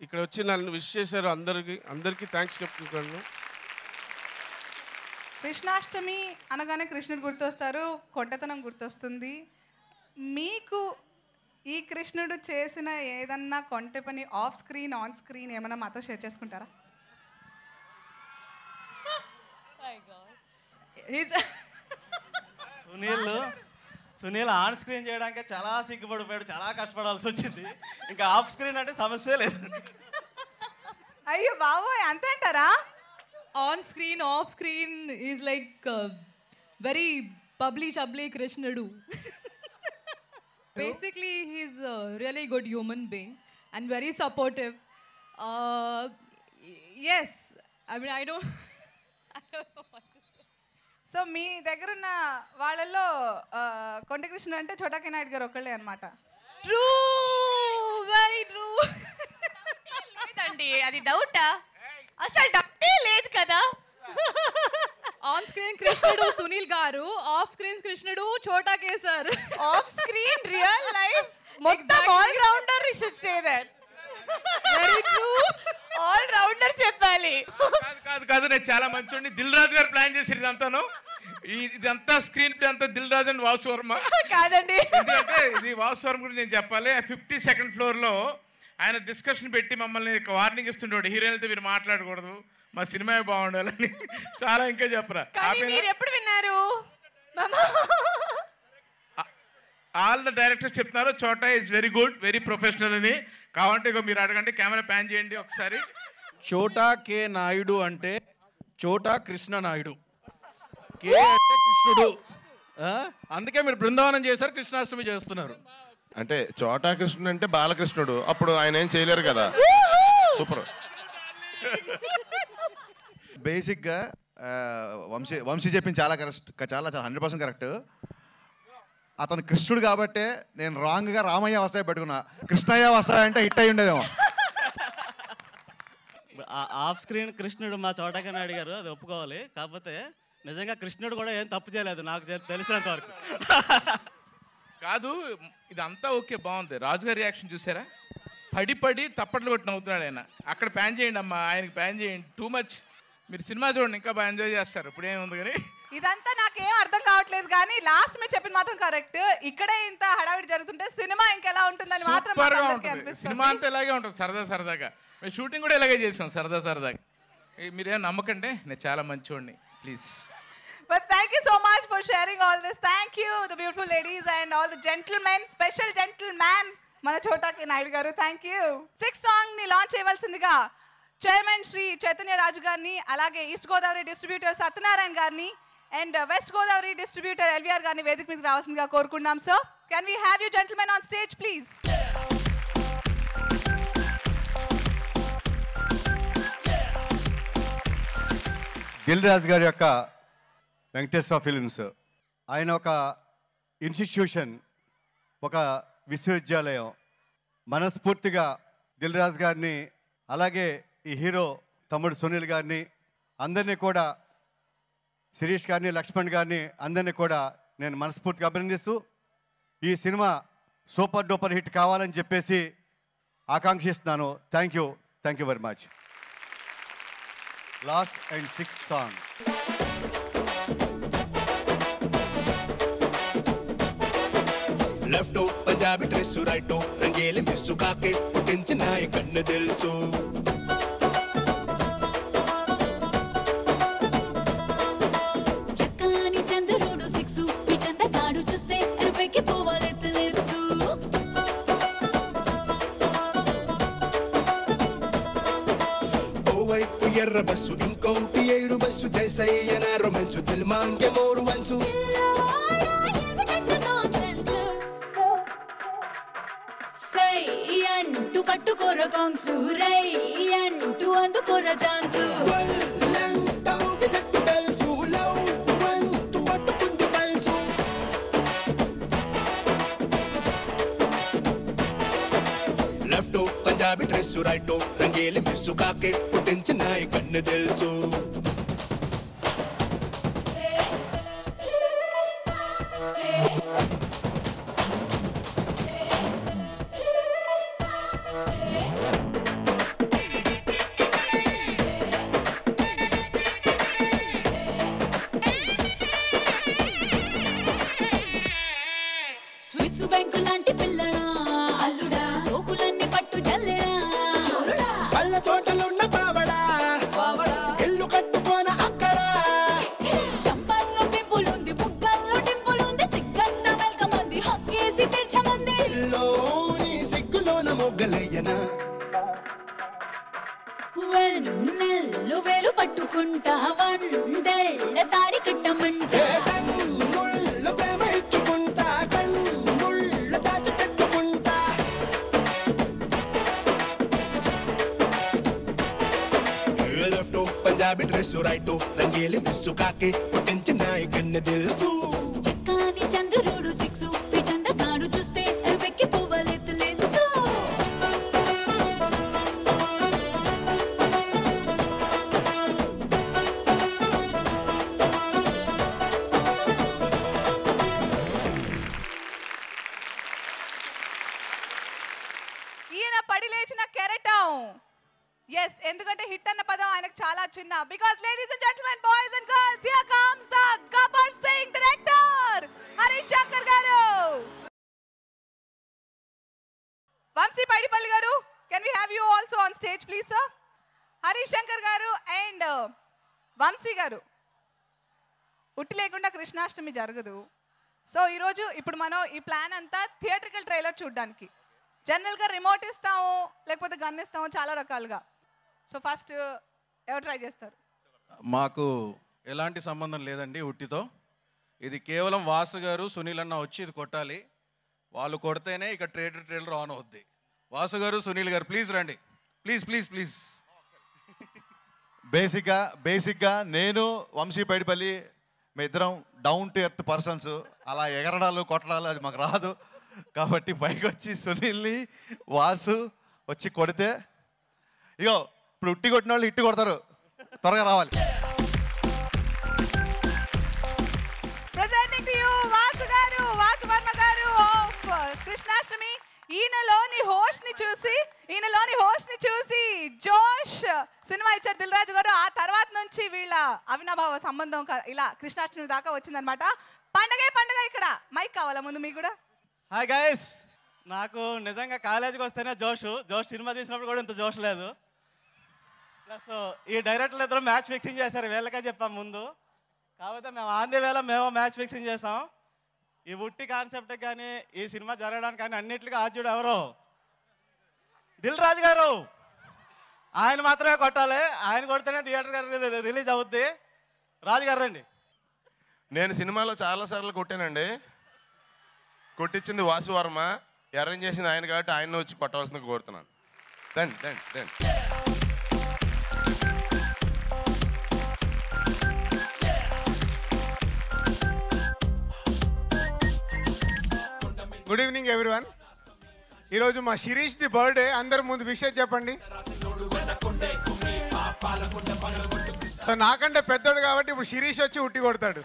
ఇక్కడ వచ్చి నన్ను విష్ చేశారు. అందరికీ థ్యాంక్స్ చెప్పుకుంటాను. కృష్ణాష్టమి అనగానే కృష్ణుడు గుర్తొస్తారు, కొంటతనం గుర్తొస్తుంది. మీకు ఈ కృష్ణుడు చేసిన ఏదన్నా కొంటె పని ఆఫ్ స్క్రీన్, ఆన్ స్క్రీన్ ఏమన్నా మాతో షేర్ చేసుకుంటారా? సునీల్ ఆన్ స్క్రీన్ చేయడానికి చాలా సిగ్గుపడిపోయాడు, చాలా కష్టపడాల్సి వచ్చింది. ఇంకా ఆఫ్ స్క్రీన్ అంటే సమస్య లేదు. అయ్యో బాబోయ్, అంతే అంటారా? On screen, off screen is like very bubbly chubbly Krishnudu. Basically, he's a really good human being and very supportive. Yes, I mean, I don't know what to say. So మీ దగ్గర ఉన్న వాళ్ళల్లో కొండ కృష్ణ అంటే చోటాకి నాయుడు గారు ఒక్కళ్ళే అనమాట. True, very true. లేదండి, అది డౌటా? అసలు డౌటే లేదు కదా. ఆన్ స్క్రీన్ కృష్ణుడు సునీల్ గారు, ఆఫ్ స్క్రీన్ కృష్ణుడు చోటా కేసర్. ఆఫ్ స్క్రీన్ రియల్ లైఫ్ మొత్తం all rounder, you should say that. Very true, all rounder చెప్పాలి. కాదు నేను చాలా మంచోడిని. దిల్ రాజు గారు ప్లాన్ చేశారు ఇదంతాను. ఇదంతా స్క్రీన్ ప్లే అంతా దిల్ రాజు అండ్ వాసు వర్మ కాదండి. ఎందుకంటే ఇది వాసు వర్మ గురించి నేను చెప్పాలి. 52nd ఫ్లోర్లో ఆయన డిస్కషన్ పెట్టి మమ్మల్ని వార్నింగ్ ఇస్తుండేవాడు, హీరోయిన్లతో మీరు మాట్లాడకూడదు, మా సినిమా బాగుండాలని. చాలా ఇంకా చెప్పరా. మీరు ఎప్పుడు విన్నారు? ఆల్ ద డైరెక్టర్స్ చెప్తున్నారు చోటా is very good, very professional అని. కావాలంటే మీరు అడగండి, కెమెరా ప్యాన్ చేయండి ఒకసారి. చోటా కే నాయుడు అంటే చోటా కృష్ణ నాయుడు, కే అంటే కృష్ణుడు. అందుకే మీరు బృందావనం చేశారు, కృష్ణాష్టమి చేస్తున్నారు. అంటే చోటా కృష్ణుడు అంటే బాలకృష్ణుడు, అప్పుడు ఆయన ఏం చేయలేరు కదా. సూపర్. బేసిక్గా వంశీ చెప్పింది చాలా కరెక్ట్, చాలా 100% కరెక్ట్. అతను కృష్ణుడు కాబట్టే నేను రాంగ్గా రామయ్య వస్తాయి పెట్టుకున్నా. కృష్ణయ్య వస్తాయి అంటే హిట్ అయి ఉండేదేమో. ఆఫ్ స్క్రీన్ కృష్ణుడు మా చోటా నాయుడు గారు, అది ఒప్పుకోవాలి. కాకపోతే నిజంగా కృష్ణుడు కూడా ఏం తప్పు చేయలేదు నాకు తెలిసినంత వరకు. కాదు, ఇదంతా ఓకే, బాగుంది. రాజుగారి రియాక్షన్ చూసారా? పడి తప్పట్లు కొట్టి నవ్వుతున్నాడు ఆయన. అక్కడ ప్యాన్ చేయండి అమ్మా, ఆయనకి ప్యాన్ చేయండి. Too much. మీరు సినిమా చూడండి, ఇంకా బాగా ఎంజాయ్ చేస్తారు. ఇప్పుడు ఏముంది కానీ ఇదంతా నాకేం అర్థం కావట్లేదు, కానీ లాస్ట్ మీరు చెప్పిన మాత్రం కరెక్ట్. ఇక్కడే ఇంత హడావిడి జరుగుతుంటే సినిమా ఇంకెలా ఉంటుందని మాత్రం సూపర్గా మాకు అందరికీ ఉంటుంది. అనిపిస్తుంది. సినిమా అంతా ఇలాగే ఉంటుంది, సరదాగా. మేము షూటింగ్ కూడా ఇలాగే చేసాం, సరదాగా. మీరేం నమ్మకండి, నేను చాలా మంచివాడిని, please. But thank you so much for sharing all this. Thank you, the beautiful ladies and all the gentlemen, special gentleman, మన చోటాకి Naidu garu. Thank you. 6th song ని లాంచ్ చేయవలసిందిగా చైర్మన్ శ్రీ చైతన్య రాజు గారిని, అలాగే ఈస్ట్ గోదావరి డిస్ట్రిబ్యూటర్ సత్యనారాయణ గారిని and west Godavari distributor LVR గారిని వేదిక మీదకి రావాల్సిందిగా కోరుకుంటున్నాం. So can we have you gentlemen on stage please? Dil Raju గారి యొక్క వెంకటేశ్వర ఫిలిమ్స్, ఆయన ఒక ఇన్స్టిట్యూషన్, ఒక విశ్వవిద్యాలయం. మనస్ఫూర్తిగా దిల్ రాజు గారిని, అలాగే ఈ హీరో తమ్ముడు సునీల్ గారిని, అందరినీ కూడా, శిరీష్ గారిని, లక్ష్మణ్ గారిని, అందరినీ కూడా నేను మనస్ఫూర్తిగా అభినందిస్తూ ఈ సినిమా సూపర్ డూపర్ హిట్ కావాలని చెప్పేసి ఆకాంక్షిస్తున్నాను. Thank you very much. Last and 6th song. Left Punjabi dress, right రంగేలి మిస్సు కాకే పుట్టించిన కన్ను తెలుసు. చక్కని చంద్రుడు 6 పిటందగాడు చూస్తే ఎరుపెక్కి పోవాలెత్త లేప్సు. ఓవైపు ఎర్ర బస్సు, ఇంకోటి ఏడు బస్సు, జైసయ్యన రొమాన్సు, దిల్మాంగే మోరు వంచు. సై అంటూ పట్టుకోర కాంగ్సు, రై అంటూ అందుకోర chance. Left Punjabi dress, right రంగేలి మిస్సు కాకే పుట్టించిన కన్ను తెలుసు. స్విస్ బ్యాంకు లాంటి పిల్లడా, అల్లుడా, సోకులన్నీ పట్టు జల్లెడా, చూరుడా, పళ్ళ తోటలున్న పావడా, ఇల్లు కట్టుకోన అక్కడ. చంపల్లో పింపులుంది, బుగ్గల్లో టింపులుంది, సిగ్గంత వెల్కమ్ అంది, హొక్కేసి తెచ్చమంది. లోని సిగ్గులోన మొగ్గలయ్యనా, వెన్నెల్లు వేలు పట్టుకుంటా, వందేళ్ల తాడి కట్టమంటా. ప్రేమ ఇచ్చుకుంటా, కన్నుళ్ళ దాచి పెట్టుకుంటా. లెఫ్ట్ పంజాబీ డ్రెస్, రైట్ రంగేలి మిస్సు కాకి పుట్టించిన కన్ను తెలుసు. చక్కని చంద్రుడు 6 పిటందగాడు చూస్తే ఎరుపెక్కి పోవాలెత్త లేప్సు. ఈయన పడి లేచిన కెరటం. ఎస్, ఎందుకంటే హిట్ అన్న పదం ఆయనకు చాలా చిన్న. Because ladies and gentlemen, boys and girls, here comes the Gabbar Singh director Harish Shankar garu. Vamshi Paidipally garu, can we have you also on stage please sir? Harish Shankar garu and Vamsi గారు, ఉట్టి లేకుండా కృష్ణాష్టమి జరగదు. సో ఈరోజు ఇప్పుడు మనం ఈ ప్లాన్ అంతా థియేట్రికల్ ట్రైలర్ చూడడానికి. జనరల్గా రిమోట్ ఇస్తాము, లేకపోతే గన్ ఇస్తాము, చాలా రకాలుగా. సో ఫస్ట్ ఎవరు ట్రై చేస్తారు? మాకు ఎలాంటి సంబంధం లేదండి ఉట్టితో. ఇది కేవలం వాసు గారు, సునీల్ అన్న వచ్చి ఇది కొట్టాలి. వాళ్ళు కొడితేనే ఇక ట్రైలర్ ఆన్ అవుద్ది. వాసు గారు, సునీల్ గారు ప్లీజ్ రండి, ప్లీజ్. బేసిక్గా నేను వంశీ పైడిపల్లి మీ ఇద్దరం డౌన్ టు ఎర్త్ పర్సన్స్. అలా ఎగరడాలు కొట్టడాలు అది మాకు రాదు. కాబట్టి పైకి వచ్చి సునీల్ని, వాసు వచ్చి కొడితే, ఇగో ఇప్పుడు ఉట్టి కొట్టిన వాళ్ళు ఇట్టి కొడతారు, త్వరగా రావాలి. Presenting to you వాసు గారు, వాసు వర్మ గారు ఆఫ్ కృష్ణాష్టమి. ఈయనలోని హోస్ట్ ని చూసి జోష్ సినిమా సినిమా ఇచ్చారు దిల్ రాజు గారు. ఆ తర్వాత నుంచి వీళ్ళ అవినాభావ సంబంధం ఇలా కృష్ణాష్టమి దాకా వచ్చిందనమాట. పండగే పండగ. ఇక్కడ మైక్ కావాలా ముందు మీకు కూడా? హాయ్ గైస్, నాకు నిజంగా కాలేజీకి వస్తేనే జోష్ సినిమా తీసినప్పుడు కూడా ఇంత జోష్ లేదు. ప్లస్ ఈ డైరెక్టర్లు ఇద్దరు మ్యాచ్ ఫిక్సింగ్ చేశారు, వీళ్ళకే చెప్పాం ముందు. కాకపోతే మేము ఆంధ్ర వేళ మేము మ్యాచ్ ఫిక్సింగ్ చేసాం. ఈ ఉట్టి కాన్సెప్ట్ కానీ ఈ సినిమా జరగడానికి కానీ అన్నింటికి ఆద్యుడు ఎవరు? దిల్ రాజు గారు. ఆయన మాత్రమే కొట్టాలి, ఆయన కొడితేనే థియేటర్ రిలీజ్ అవుద్ది. రాజు గారు రండి. నేను సినిమాలో చాలాసార్లు కొట్టానండి. కొట్టించింది వాసు వర్మ, అరేంజ్ చేసింది ఆయన కాబట్టి ఆయన వచ్చి కొట్టవలసింది కోరుతున్నాను. దండి. Good evening everyone. ఈరోజు మా శిరీష్ ది బర్త్డే. అందరి ముందు విషయం చెప్పండి. సో నాకంటే పెద్దోడు కాబట్టి ఇప్పుడు శిరీష్ వచ్చి ఉట్టి కొడతాడు.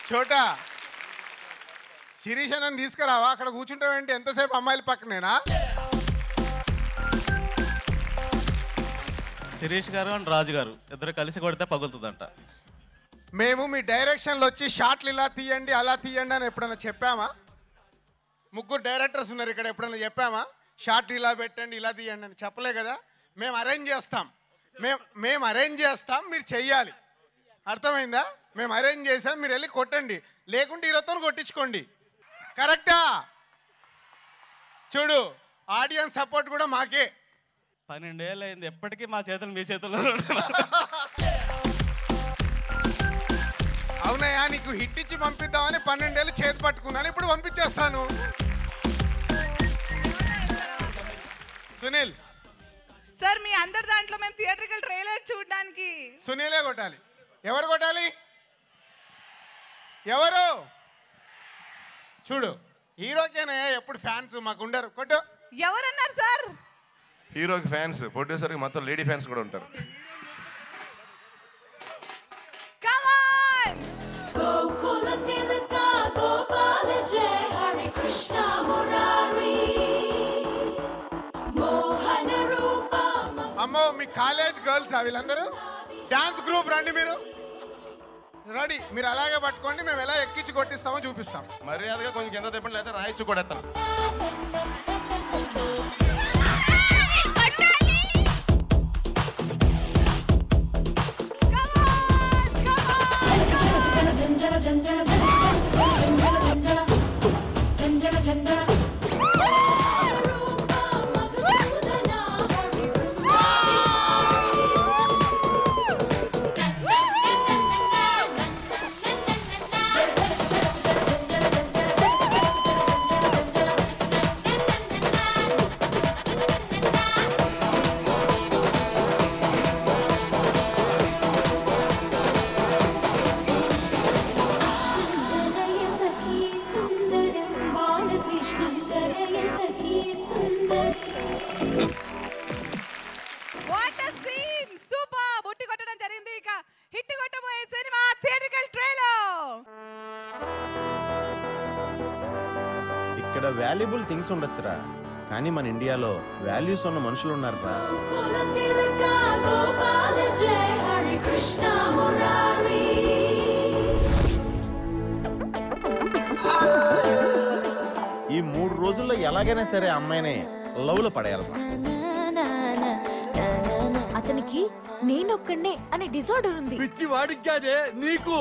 చోటా శిరీష్ అన్నని తీసుకురావా? అక్కడ కూర్చుంటావేంటి? ఎంతసేపు అమ్మాయిల పక్కనేనా? శిరీష్ గారు అండ్ రాజు గారు ఇద్దరు కలిసి కొడితే పగులుతుందంట. మేము మీ డైరెక్షన్లో వచ్చి షాట్లు ఇలా తీయండి అలా తీయండి అని ఎప్పుడైనా చెప్పామా? ముగ్గురు డైరెక్టర్స్ ఉన్నారు ఇక్కడ, ఎప్పుడైనా చెప్పామా షాట్లు ఇలా పెట్టండి ఇలా తీయండి అని? చెప్పలే కదా. మేము అరేంజ్ చేస్తాం, మీరు చెయ్యాలి. అర్థమైందా? మేము అరేంజ్ చేసాం, మీరు వెళ్ళి కొట్టండి. లేకుంటే ఈరోజుతో కొట్టించుకోండి. కరెక్టా? చూడు, ఆడియన్స్ సపోర్ట్ కూడా మాకే. 12 ఏళ్ళు అయింది, ఎప్పటికీ మా చేతులు మీ చేతుల్లో. అవునయ్యా, నీకు హిట్ ఇచ్చి పంపిద్దామని 12 ఏళ్ళు చేతి పట్టుకున్నాను, ఇప్పుడు పంపించేస్తాను. సునీల్ సార్, మీ అందరి దాంట్లో మేము థియేట్రికల్ ట్రైలర్ చూడడానికి సునీలే కొట్టాలి. ఎవరు కొట్టాలి? ఎవరు? చూడు, హీరోకేనే ఎప్పుడు ఫ్యాన్స్, మాకు ఉండరు. కొట్టు. ఎవరన్నారు సార్? హీరోకి ఫ్యాన్స్, ప్రొడ్యూసర్కి మొత్తం లేడీ ఫ్యాన్స్ కూడా ఉంటారు. అమ్మో, మీ కాలేజ్ గర్ల్స్ వీళ్ళందరూ డాన్స్ గ్రూప్ రండి. మీరు రెడీ? మీరు అలాగే పట్టుకోండి, మేము ఎలా ఎక్కించి కొట్టిస్తామో చూపిస్తాం. మర్యాదగా కొంచెం కింద తిప్పండి, లేదా రాయిచ్చు కొడేస్తాను. ఇక్కడ వాల్యుబుల్ థింగ్స్ ఉండొచ్చురా, కానీ మన ఇండియాలో వాల్యూస్ ఉన్న మనుషులు ఉన్నారా? ఈ 3 రోజుల్లో ఎలాగైనా సరే అమ్మాయిని లవ్ లో పడేయాలమ్మా. అతనికి నేనొక్కడే అనే డిజార్డర్ ఉంది. పిచ్చి వాడికి కాదే, నీకు.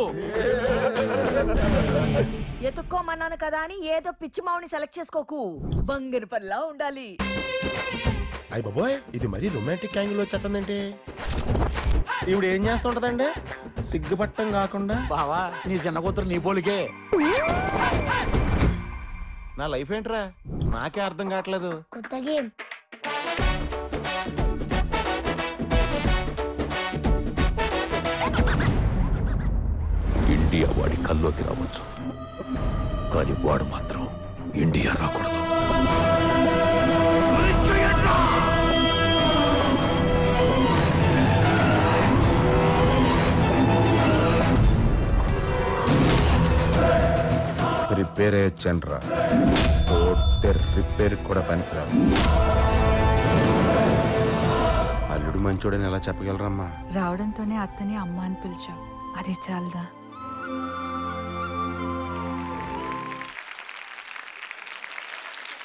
ఎత్తుక్కోమన్నాను కదా అని ఏదో పిచ్చి మావుని సెలెక్ట్ చేసుకోకు. బంగరు పల్లా ఉండాలి. అయ్య బాబోయ్, ఇది మరీ రొమాంటిక్ యాంగిల్ వచ్చేస్తుందంటే. ఇప్పుడు ఏం చేస్తుంటదండి? సిగ్గుపట్టం కాకుండా. బావా, నీ చిన్న కూతురు నీ పోలికే. నా లైఫ్ ఏంట్రా, నాకే అర్థం కావట్లేదు. కొత్త గేమ్. ఇండియా వాడి కల్లోకి రావచ్చు, కానీ వాడు మాత్రం ఇండియా రాకూడదు. రిపేర్ అయ్యొచ్చండ్రా, రిపేర్ కూడా పనికిరాదు. అల్లుడు వాడు మంచోడని ఎలా చెప్పగలరమ్మా? రావడంతోనే అత్తని అమ్మ అని పిలిచావు, అది చాలదా?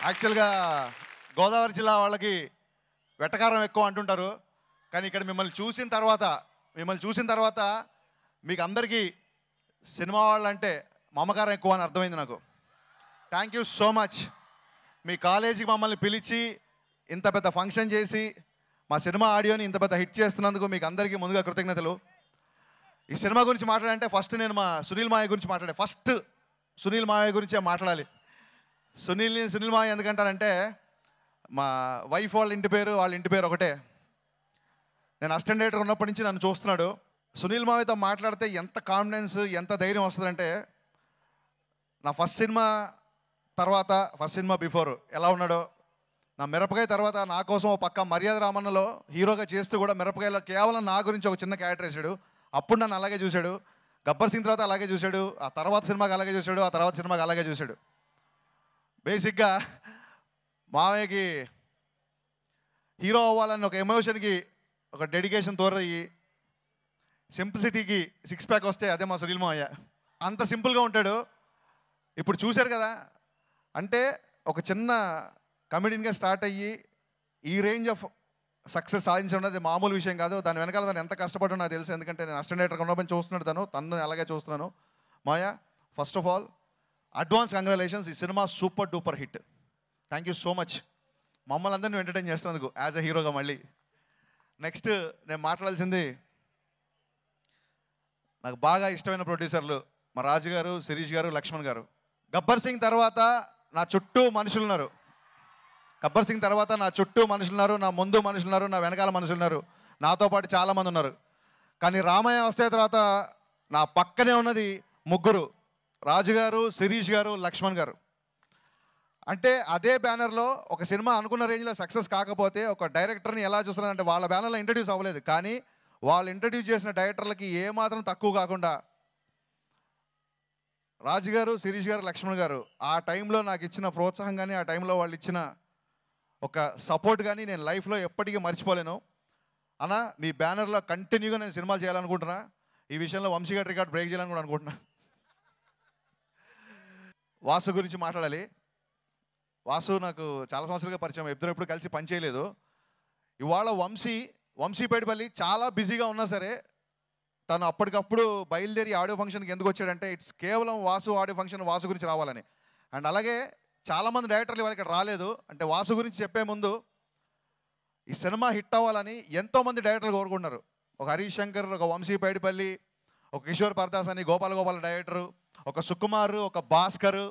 యాక్చువల్గా గోదావరి జిల్లా వాళ్ళకి వెటకారం ఎక్కువ అంటుంటారు, కానీ ఇక్కడ మిమ్మల్ని చూసిన తర్వాత మీకు అందరికీ సినిమా వాళ్ళంటే మమకారం ఎక్కువ అని అర్థమైంది నాకు. Thank you so much. మీ కాలేజీకి మమ్మల్ని పిలిచి ఇంత పెద్ద ఫంక్షన్ చేసి మా సినిమా ఆడియోని ఇంత పెద్ద హిట్ చేస్తున్నందుకు మీకు అందరికీ ముందుగా కృతజ్ఞతలు. ఈ సినిమా గురించి మాట్లాడాలంటే ఫస్ట్ నేను మా సునీల్ మావయ్య గురించి ఫస్ట్ సునీల్ మావయ్య గురించే మాట్లాడాలి. సునీల్ మావయ్య ఎందుకంటారంటే మా వైఫ్ వాళ్ళ ఇంటి పేరు ఒకటే. నేను అసిస్టెంట్ డైరెక్టర్ ఉన్నప్పటి నుంచి నన్ను చూస్తున్నాడు. సునీల్ మావయ్యతో మాట్లాడితే ఎంత కాన్ఫిడెన్స్, ఎంత ధైర్యం వస్తుందంటే, నా ఫస్ట్ సినిమా బిఫోర్ ఎలా ఉన్నాడో, నా మిరపకాయ తర్వాత నా కోసం ఒక పక్క మర్యాద రామన్నలో హీరోగా చేస్తూ కూడా మిరపకాయలో కేవలం నా గురించి ఒక చిన్న క్యారెక్టర్ వేసాడు. అప్పుడు నన్ను అలాగే చూశాడు. గబ్బర్ సింగ్ తర్వాత అలాగే చూశాడు, ఆ తర్వాత సినిమాకి అలాగే చూశాడు, ఆ తర్వాత సినిమాకి అలాగే చూశాడు. బేసిక్గా మావయ్యకి హీరో అవ్వాలని ఒక ఎమోషన్కి ఒక డెడికేషన్ తోరయ్యి సింప్లిసిటీకి 6 ప్యాక్ వస్తే అదే మా సునీల్ మావయ్య. అంత సింపుల్గా ఉంటాడు. ఇప్పుడు చూశారు కదా, అంటే ఒక చిన్న కమెడీన్గా స్టార్ట్ అయ్యి ఈ రేంజ్ ఆఫ్ సక్సెస్ సాధించడం అది మామూలు విషయం కాదు. దాని వెనకాల తను ఎంత కష్టపడ్డా నాకు తెలుసు, ఎందుకంటే నేను అసిస్టెంట్ డైరెక్టర్ ఉన్నప్పుడు చూస్తున్నాడు, తను అలాగే చూస్తున్నాను. Maya, first of all advance congratulations. ఈ సినిమా super duper hit. Thank you so much మమ్మల్ని అందరినీ ఎంటర్టైన్ చేస్తున్నందుకు యాజ్ అ హీరోగా. మళ్ళీ నెక్స్ట్ నేను మాట్లాడాల్సింది, నాకు బాగా ఇష్టమైన ప్రొడ్యూసర్లు మా రాజు గారు, శిరీష్ గారు, లక్ష్మణ్ గారు. గబ్బర్ సింగ్ తర్వాత నా చుట్టూ మనుషులున్నారు. నా ముందు మనుషులున్నారు, నా వెనకాల మనుషులున్నారు, నాతో పాటు చాలామంది ఉన్నారు. కానీ రామయ్య వస్తే తర్వాత నా పక్కనే ఉన్నది ముగ్గురు, రాజు గారు, శిరీష్ గారు, లక్ష్మణ్ గారు. అంటే అదే బ్యానర్లో ఒక సినిమా అనుకున్న రేంజ్లో సక్సెస్ కాకపోతే ఒక డైరెక్టర్ని ఎలా చూస్తున్నారంటే వాళ్ళ బ్యానర్లో ఇంట్రడ్యూస్ అవ్వలేదు, కానీ వాళ్ళు ఇంట్రడ్యూస్ చేసిన డైరెక్టర్లకి ఏమాత్రం తక్కువ కాకుండా రాజు గారు, శిరీష్ గారు, లక్ష్మణ్ గారు ఆ టైంలో నాకు ఇచ్చిన ప్రోత్సాహం కానీ, ఆ టైంలో వాళ్ళు ఇచ్చిన ఒక సపోర్ట్ కానీ నేను లైఫ్లో ఎప్పటికీ మర్చిపోలేను. అన్న, మీ బ్యానర్లో కంటిన్యూగా నేను సినిమాలు చేయాలనుకుంటున్నా. ఈ విషయంలో వంశీ గారి రికార్డ్ బ్రేక్ చేయాలని కూడా అనుకుంటున్నా. వాసు గురించి మాట్లాడాలి. వాసు నాకు చాలా సంవత్సరాలుగా పరిచయం, ఎప్పుడు కలిసి పని చేయలేదు. ఇవాళ వంశీపేటపల్లి చాలా బిజీగా ఉన్నా సరే తను అప్పటికప్పుడు బయలుదేరి ఆడియో ఫంక్షన్కి ఎందుకు వచ్చాడంటే ఇట్స్ కేవలం వాసు ఆడియో ఫంక్షన్ వాసు గురించి రావాలని. అండ్ అలాగే చాలామంది డైరెక్టర్లు ఇవాళ ఇక్కడ రాలేదు. అంటే వాసు గురించి చెప్పే ముందు ఈ సినిమా హిట్ అవ్వాలని ఎంతోమంది డైరెక్టర్లు కోరుకుంటున్నారు. ఒక హరీష్ శంకర్, ఒక వంశీపేటపల్లి, ఒక కిషోర్ పరదాస్ అని, గోపాల డైరెక్టరు, ఒక సుకుమార్, ఒక భాస్కర్,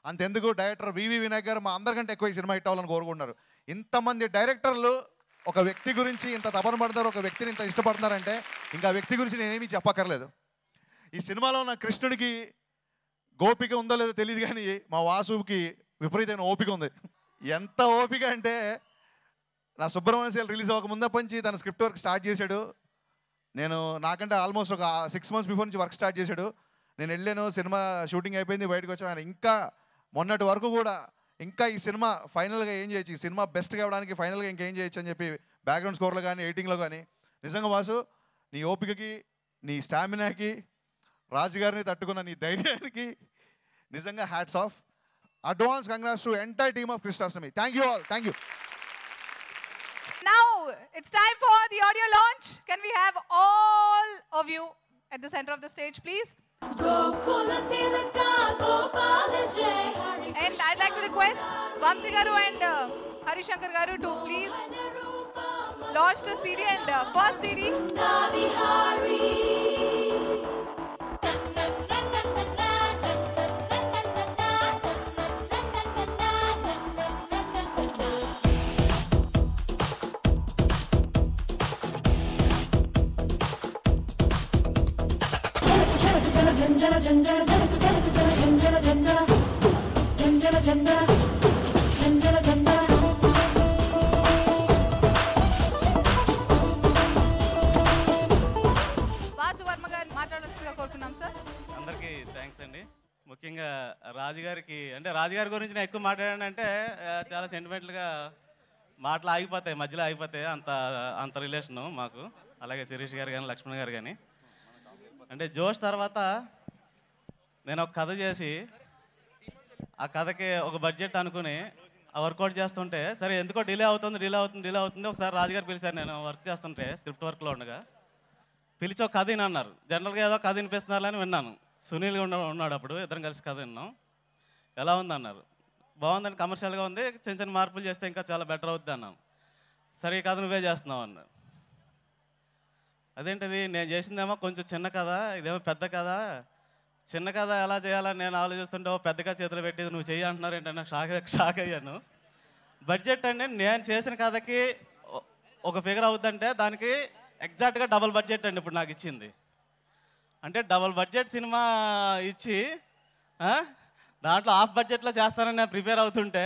అంతెందుకు డైరెక్టర్ వివి వినాయక్ గారు మా అందరికంటే ఎక్కువ ఈ సినిమా హిట్ అవ్వాలని కోరుకుంటున్నారు. ఇంతమంది డైరెక్టర్లు ఒక వ్యక్తి గురించి ఇంత తపన పడతారు, ఒక వ్యక్తిని ఇంత ఇష్టపడుతున్నారంటే ఇంకా వ్యక్తి గురించి నేనేమీ చెప్పక్కర్లేదు. ఈ సినిమాలో ఉన్న కృష్ణుడికి గోపిక ఉందో లేదో తెలియదు, కానీ మా వాసుకి విపరీతమైన ఓపిక ఉంది. ఎంత ఓపిక అంటే నా సుబ్రహ్మణ్య శైలి రిలీజ్ అవ్వకముందప్పటి నుంచి తన స్క్రిప్ట్ వర్క్ స్టార్ట్ చేశాడు. నాకంటే ఆల్మోస్ట్ ఒక 6 months బిఫోర్ నుంచి వర్క్ స్టార్ట్ చేశాడు. నేను వెళ్ళాను, సినిమా షూటింగ్ అయిపోయింది, బయటకు వచ్చాను. ఆయన ఇంకా మొన్నటి వరకు కూడా ఇంకా ఈ సినిమా ఫైనల్గా ఏం చేయొచ్చు, ఈ సినిమా బెస్ట్గా ఇవ్వడానికి ఫైనల్గా ఇంకేం చేయొచ్చు అని చెప్పి బ్యాక్గ్రౌండ్ స్కోర్లో కానీ ఎడిటింగ్లో కానీ. నిజంగా వాసు, నీ ఓపికకి, నీ స్టామినాకి, రాజుగారిని తట్టుకున్న నీ ధైర్యానికి నిజంగా hats off. Advance congrats to entire team of Krishnashtami. Thank you all. Thank you. Now it's time for the audio launch. Can we have all of you at the center of the stage, please? And I'd like to request Vamsi Garu and Harish Shankar Garu to please launch the CD and first CD. Vasu Varma గారు మాట్లాడాల్సిందిగా కోరుకున్నాం sir. అందరికీ thanks అండి. ముఖ్యంగా రాజుగారికి, అంటే రాజుగారి గురించి నేను ఎక్కువ మాట్లాడానంటే చాలా సెంటిమెంటల్గా మాటలు ఆగిపోతాయి, మధ్యలో ఆగిపోతాయి, అంత రిలేషను మాకు. అలాగే శిరీష్ గారు కానీ లక్ష్మణ్ గారు కానీ. అంటే జోష్ తర్వాత నేను ఒక కథ చేసి ఆ కథకి ఒక బడ్జెట్ అనుకుని ఆ వర్కౌట్ చేస్తుంటే సరే ఎందుకో డిలే అవుతుంది. ఒకసారి రాజుగారు పిలిచారు, నేను వర్క్ చేస్తుంటే స్క్రిప్ట్ వర్క్లో ఉండగా పిలిచి ఒక కథ అన్నారు. జనరల్గా ఏదో కథ వినిపిస్తున్నారని విన్నాను. సునీల్ ఉన్నాడు అప్పుడు, ఇద్దరం కలిసి కథ విన్నాం. ఎలా ఉంది అన్నారు. బాగుందని, కమర్షియల్గా ఉంది, చిన్న చిన్న మార్పులు చేస్తే ఇంకా చాలా బెటర్ అవుద్ది అన్నాం. సరే ఈ కథ నువ్వే చేస్తున్నావు అన్నారు. అదేంటిది, నేను చేసిందేమో కొంచెం చిన్న కథ, ఇదేమో పెద్ద కథ. చిన్న కథ ఎలా చేయాలని నేను ఆలోచిస్తుంటే పెద్దగా చేతులు పెట్టి నువ్వు చెయ్యి అంటున్నారు ఏంటన్నా షాక్ అయ్యాను. బడ్జెట్ అంటే నేను చేసిన కథకి ఒక ఫిగర్ అవుతుందంటే దానికి ఎగ్జాక్ట్గా డబుల్ బడ్జెట్ అండి ఇప్పుడు నాకు ఇచ్చింది. అంటే డబుల్ బడ్జెట్ సినిమా ఇచ్చి దాంట్లో హాఫ్ బడ్జెట్లో చేస్తానని నేను ప్రిపేర్ అవుతుంటే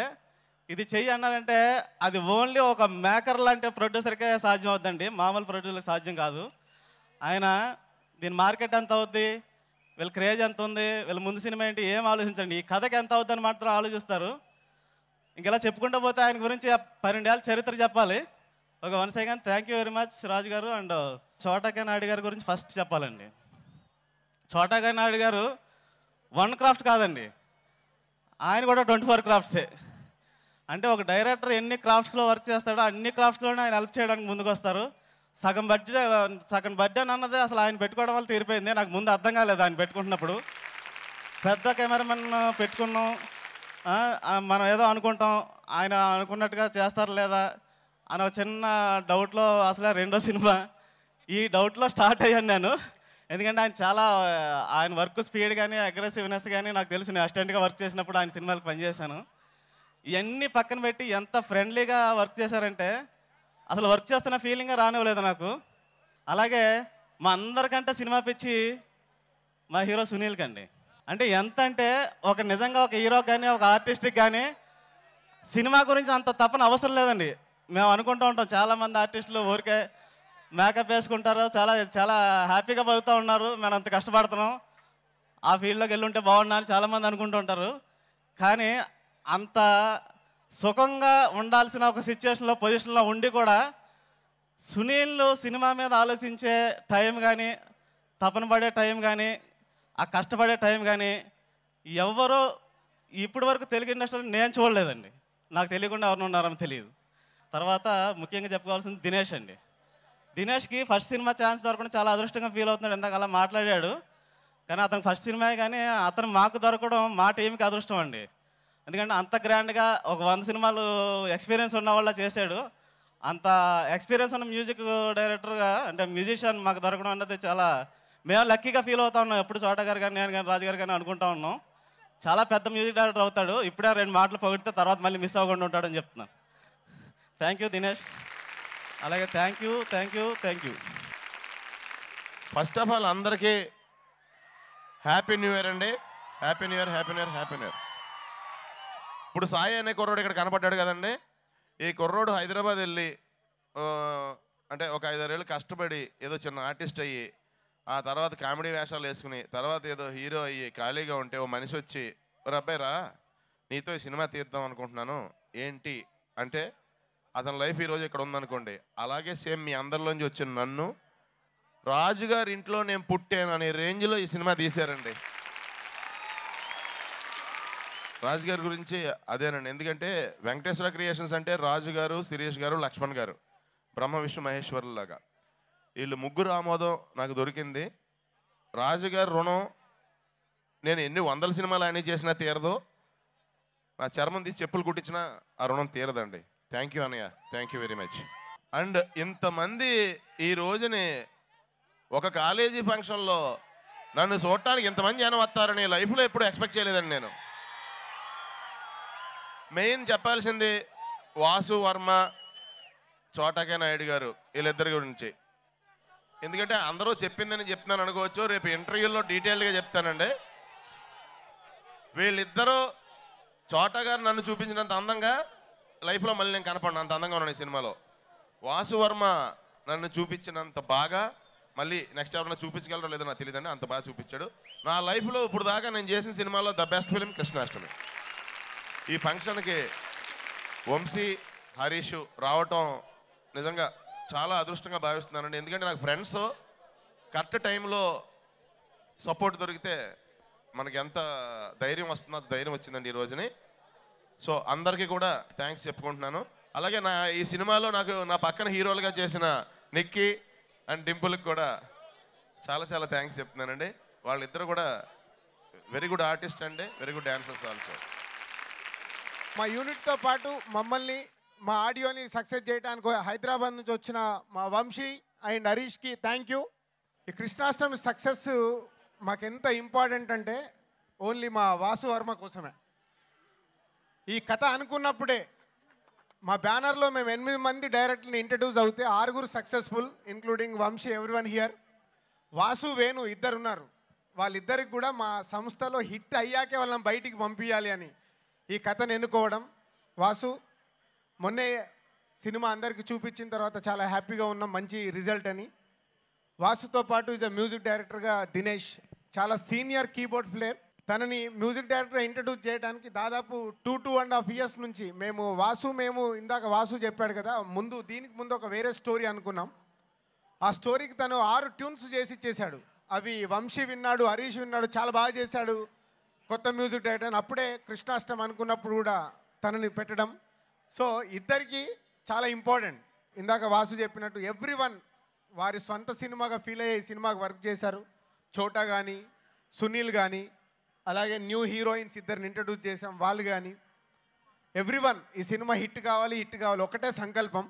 ఇది చెయ్యి అన్నారంటే అది ఓన్లీ ఒక మేకర్ లాంటి ప్రొడ్యూసర్కే సాధ్యం అవుతుందండి, మామూలు ప్రొడ్యూసర్కి సాధ్యం కాదు. ఆయన దీని మార్కెట్ ఎంత అవుద్ది, వీళ్ళ క్రేజ్ ఎంత ఉంది, వీళ్ళ ముందు సినిమా ఏంటి, ఏం ఆలోచించండి, ఈ కథకి ఎంత అవుద్దని మాత్రం ఆలోచిస్తారు. ఇంకెలా చెప్పుకుంటూ పోతే ఆయన గురించి 12 ఏళ్ళ చరిత్ర చెప్పాలి. ఒక once again thank you very much Raju garu. And చోటా నాయుడు గారి గురించి ఫస్ట్ చెప్పాలండి. చోటా నాయుడు గారు 1 క్రాఫ్ట్ కాదండి, ఆయన కూడా 24 క్రాఫ్ట్సే. అంటే ఒక డైరెక్టర్ ఎన్ని క్రాఫ్ట్స్లో వర్క్ చేస్తాడో అన్ని క్రాఫ్ట్స్లోనే ఆయన హెల్ప్ చేయడానికి ముందుకు వస్తారు. సగం బడ్జెట్ అన్నది అసలు ఆయన పెట్టుకోవడం వల్ల తీరిపోయింది. నాకు ముందు అర్థం కాలేదు ఆయన పెట్టుకుంటున్నప్పుడు. పెద్ద కెమెరామెన్ పెట్టుకున్నాం, మనం ఏదో అనుకుంటాం, ఆయన అనుకున్నట్టుగా చేస్తారు లేదా అని ఒక చిన్న డౌట్లో అసలే రెండో సినిమా ఈ డౌట్లో స్టార్ట్ అయ్యాను నేను. ఎందుకంటే ఆయన వర్క్ స్పీడ్ కానీ అగ్రెసివ్నెస్ కానీ నాకు తెలుసు. నేను అసిస్టెంట్గా వర్క్ చేసినప్పుడు ఆయన సినిమాలకు పనిచేశాను. ఇవన్నీ పక్కన పెట్టి ఎంత ఫ్రెండ్లీగా వర్క్ చేశారంటే అసలు వర్క్ చేస్తున్న ఫీలింగే రానివ్వలేదు నాకు. అలాగే మా అందరికంటే సినిమా పిచ్చి మా హీరో సునీల్ కండి. అంటే ఎంత అంటే నిజంగా ఒక హీరోకి కానీ ఒక ఆర్టిస్ట్కి కానీ సినిమా గురించి అంత తప్పని అవసరం లేదండి. మేము అనుకుంటూ ఉంటాం చాలామంది ఆర్టిస్టులు ఊరికే మేకప్ వేసుకుంటారు, చాలా చాలా హ్యాపీగా బతుకుతూ ఉన్నారు, మనం అంత కష్టపడుతున్నాం, ఆ ఫీల్డ్లోకి వెళ్ళి ఉంటే బాగున్నా అని చాలామంది అనుకుంటూ ఉంటారు. కానీ అంత సుఖంగా ఉండాల్సిన ఒక సిచ్యువేషన్లో పొజిషన్లో ఉండి కూడా సునీల్ సినిమా మీద ఆలోచించే టైం కానీ, తపన పడే టైం కానీ, ఆ కష్టపడే టైం కానీ ఎవరో ఇప్పటి వరకు తెలుగు ఇండస్ట్రీలో నేను చూడలేదండి. నాకు తెలియకుండా ఎవరు ఉన్నారని తెలియదు. తర్వాత ముఖ్యంగా చెప్పుకోవాల్సింది దినేష్ అండి. దినేష్కి ఫస్ట్ సినిమా ఛాన్స్ దొరకడం చాలా అదృష్టంగా ఫీల్ అవుతున్నాడు. ఇందాక అలా మాట్లాడాడు, కానీ అతను ఫస్ట్ సినిమా కానీ అతను మాకు దొరకడం మా టీంకి అదృష్టం అండి. ఎందుకంటే అంత గ్రాండ్గా ఒక 100 సినిమాలు ఎక్స్పీరియన్స్ ఉన్న వాళ్ళ చేశాడు. అంత ఎక్స్పీరియన్స్ ఉన్న మ్యూజిక్ డైరెక్టర్గా అంటే మ్యూజిషియన్ మాకు దొరకడం అన్నది చాలా మేము లక్కీగా ఫీల్ అవుతా ఉన్నాం. ఎప్పుడు చోటా గారు కానీ నేను కానీ రాజు గారు కానీ అనుకుంటా ఉన్నాం చాలా పెద్ద మ్యూజిక్ డైరెక్టర్ అవుతాడు, ఇప్పుడే 2 మాటలు పొగిడితే తర్వాత మళ్ళీ మిస్ అవ్వకుండా ఉంటాడని చెప్తున్నాను. Thank you Dinesh. అలాగే thank you. First of all అందరికీ హ్యాపీ న్యూ ఇయర్ అండి. Happy new year. ఇప్పుడు సాయి అనే కుర్రోడు ఇక్కడ కనపడ్డాడు కదండి. ఈ కుర్రోడు హైదరాబాద్ వెళ్ళి అంటే ఒక 5-6 ఏళ్ళు కష్టపడి ఏదో చిన్న ఆర్టిస్ట్ అయ్యి ఆ తర్వాత కామెడీ వేషాలు వేసుకుని తర్వాత ఏదో హీరో అయ్యి ఖాళీగా ఉంటే ఓ మనిషి వచ్చి అబ్బాయి రా నీతో ఈ సినిమా తీద్దాం అనుకుంటున్నాను ఏంటి అంటే అతని లైఫ్ ఈరోజు ఇక్కడ ఉందనుకోండి. అలాగే సేమ్ మీ అందరిలోంచి వచ్చిన నన్ను రాజుగారి ఇంట్లో నేను పుట్టాను అనే రేంజ్లో ఈ సినిమా తీశారండి. రాజుగారి గురించి అదేనండి. ఎందుకంటే వెంకటేశ్వర క్రియేషన్స్ అంటే రాజుగారు, శిరీష్ గారు, లక్ష్మణ్ గారు బ్రహ్మ విష్ణు మహేశ్వరులాగా వీళ్ళు ముగ్గురు ఆమోదం నాకు దొరికింది. రాజుగారి రుణం నేను ఎన్ని 100 సినిమాలు ఆయన చేసినా తీరదు, నా చర్మం తీసి చెప్పులు కుట్టించినా ఆ రుణం తీరదండి. థ్యాంక్ యూ అన్నయ్య, thank you very much. And ఇంతమంది ఈ రోజుని ఒక కాలేజీ ఫంక్షన్లో నన్ను చూడటానికి ఇంతమంది జనం వస్తారని లైఫ్లో ఎప్పుడు ఎక్స్పెక్ట్ చేయలేదండి నేను. మెయిన్ చెప్పాల్సింది వాసు వర్మ, చోటా నాయుడు గారు వీళ్ళిద్దరి గురించి. ఎందుకంటే అందరూ చెప్పిందని చెప్తున్నాను అనుకోవచ్చు, రేపు ఇంటర్వ్యూలో డీటెయిల్గా చెప్తానండి. వీళ్ళిద్దరూ చోటా గారు నన్ను చూపించినంత అందంగా లైఫ్లో మళ్ళీ నేను కనపడిన అంత అందంగా ఉన్నాను ఈ సినిమాలో. వాసు వర్మ నన్ను చూపించినంత బాగా మళ్ళీ నెక్స్ట్ ఎవరైనా చూపించగలరో లేదో నాకు తెలియదండి, అంత బాగా చూపించాడు. నా లైఫ్లో ఇప్పుడు దాకా నేను చేసిన సినిమాలో ద బెస్ట్ ఫిలిం కృష్ణాష్టమి. ఈ ఫంక్షన్కి వంశీ, హరీష్ రావటం నిజంగా చాలా అదృష్టంగా భావిస్తున్నానండి. ఎందుకంటే నాకు ఫ్రెండ్స్ కరెక్ట్ టైంలో సపోర్ట్ దొరికితే మనకి ఎంత ధైర్యం వస్తుందో అంత ధైర్యం వచ్చిందండి ఈ రోజుని. సో అందరికీ కూడా థ్యాంక్స్ చెప్పుకుంటున్నాను. అలాగే ఈ సినిమాలో నాకు నా పక్కన హీరోలుగా చేసిన నిక్కీ అండ్ డింపుల్కి కూడా చాలా చాలా థ్యాంక్స్ చెప్తున్నానండి. వాళ్ళిద్దరు కూడా వెరీ గుడ్ ఆర్టిస్ట్ అండి, వెరీ గుడ్ డాన్సర్స్ ఆల్సో. మా యూనిట్తో పాటు మమ్మల్ని మా ఆడియోని సక్సెస్ చేయడానికి హైదరాబాద్ నుంచి వచ్చిన మా వంశీ అండ్ హరీష్కి థ్యాంక్ యూ. ఈ కృష్ణాష్టమి సక్సెస్ మాకెంత ఇంపార్టెంట్ అంటే ఓన్లీ మా వాసు వర్మ కోసమే. ఈ కథ అనుకున్నప్పుడే మా బ్యానర్లో మేము 8 మంది డైరెక్టర్ని ఇంట్రడ్యూస్ అవుతే 6 successful, including Vamshi, everyone here. Vasu, Venu ఇద్దరు ఉన్నారు. వాళ్ళిద్దరికి కూడా మా సంస్థలో హిట్ అయ్యాకే వాళ్ళని బయటికి పంపించాలి అని ఈ కథను ఎన్నుకోవడం. వాసు, మొన్నే సినిమా అందరికీ చూపించిన తర్వాత చాలా హ్యాపీగా ఉన్నాం, మంచి రిజల్ట్ అని. వాసుతో పాటు ఈజ్ మ్యూజిక్ డైరెక్టర్గా దినేష్, చాలా సీనియర్ కీబోర్డ్ ప్లేయర్. తనని మ్యూజిక్ డైరెక్టర్ ఇంట్రడ్యూస్ చేయడానికి దాదాపు 2.5 years నుంచి మేము ఇందాక వాసు చెప్పాడు కదా, దీనికి ముందు ఒక వేరే స్టోరీ అనుకున్నాం. ఆ స్టోరీకి తను 6 ట్యూన్స్ చేసి ఇచ్చేశాడు. అవి వంశీ విన్నాడు, హరీష్ విన్నాడు, చాలా బాగా చేశాడు కొత్త మ్యూజిక్ డైరెక్టర్. అప్పుడే కృష్ణాష్టమి అనుకున్నప్పుడు కూడా తనని పెట్టడం. సో ఇద్దరికి చాలా ఇంపార్టెంట్. ఇందాక వాసు చెప్పినట్టు ఎవ్రీవన్ వారి సొంత సినిమాగా ఫీల్ అయ్యే ఈ సినిమాకి వర్క్ చేశారు. చోటా కానీ, సునీల్ కానీ, అలాగే న్యూ హీరోయిన్స్ ఇద్దరిని ఇంట్రడ్యూస్ చేసాం వాళ్ళు కానీ, ఎవ్రీవన్ ఈ సినిమా హిట్ కావాలి ఒకటే సంకల్పం.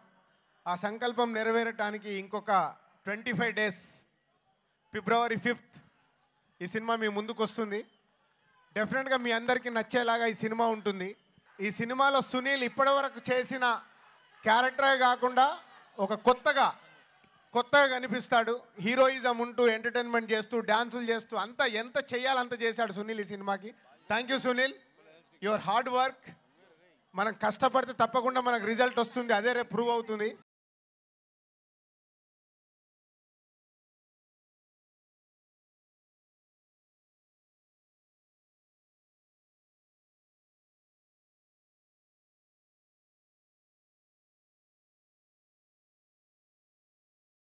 ఆ సంకల్పం నెరవేరటానికి ఇంకొక 25 days, February 5th ఈ సినిమా మీ ముందుకు వస్తుంది. డెఫినెట్గా మీ అందరికీ నచ్చేలాగా ఈ సినిమా ఉంటుంది. ఈ సినిమాలో సునీల్ ఇప్పటివరకు చేసిన క్యారెక్టరే కాకుండా ఒక కొత్తగా కనిపిస్తాడు. హీరోయిజం ఉంటూ, ఎంటర్టైన్మెంట్ చేస్తూ, డ్యాన్సులు చేస్తూ, అంతా ఎంత చేయాలంత చేశాడు సునీల్ ఈ సినిమాకి. Thank you Sunil, your hard work. మనం కష్టపడితే తప్పకుండా మనకు రిజల్ట్ వస్తుంది, అదే రేపు ప్రూవ్ అవుతుంది.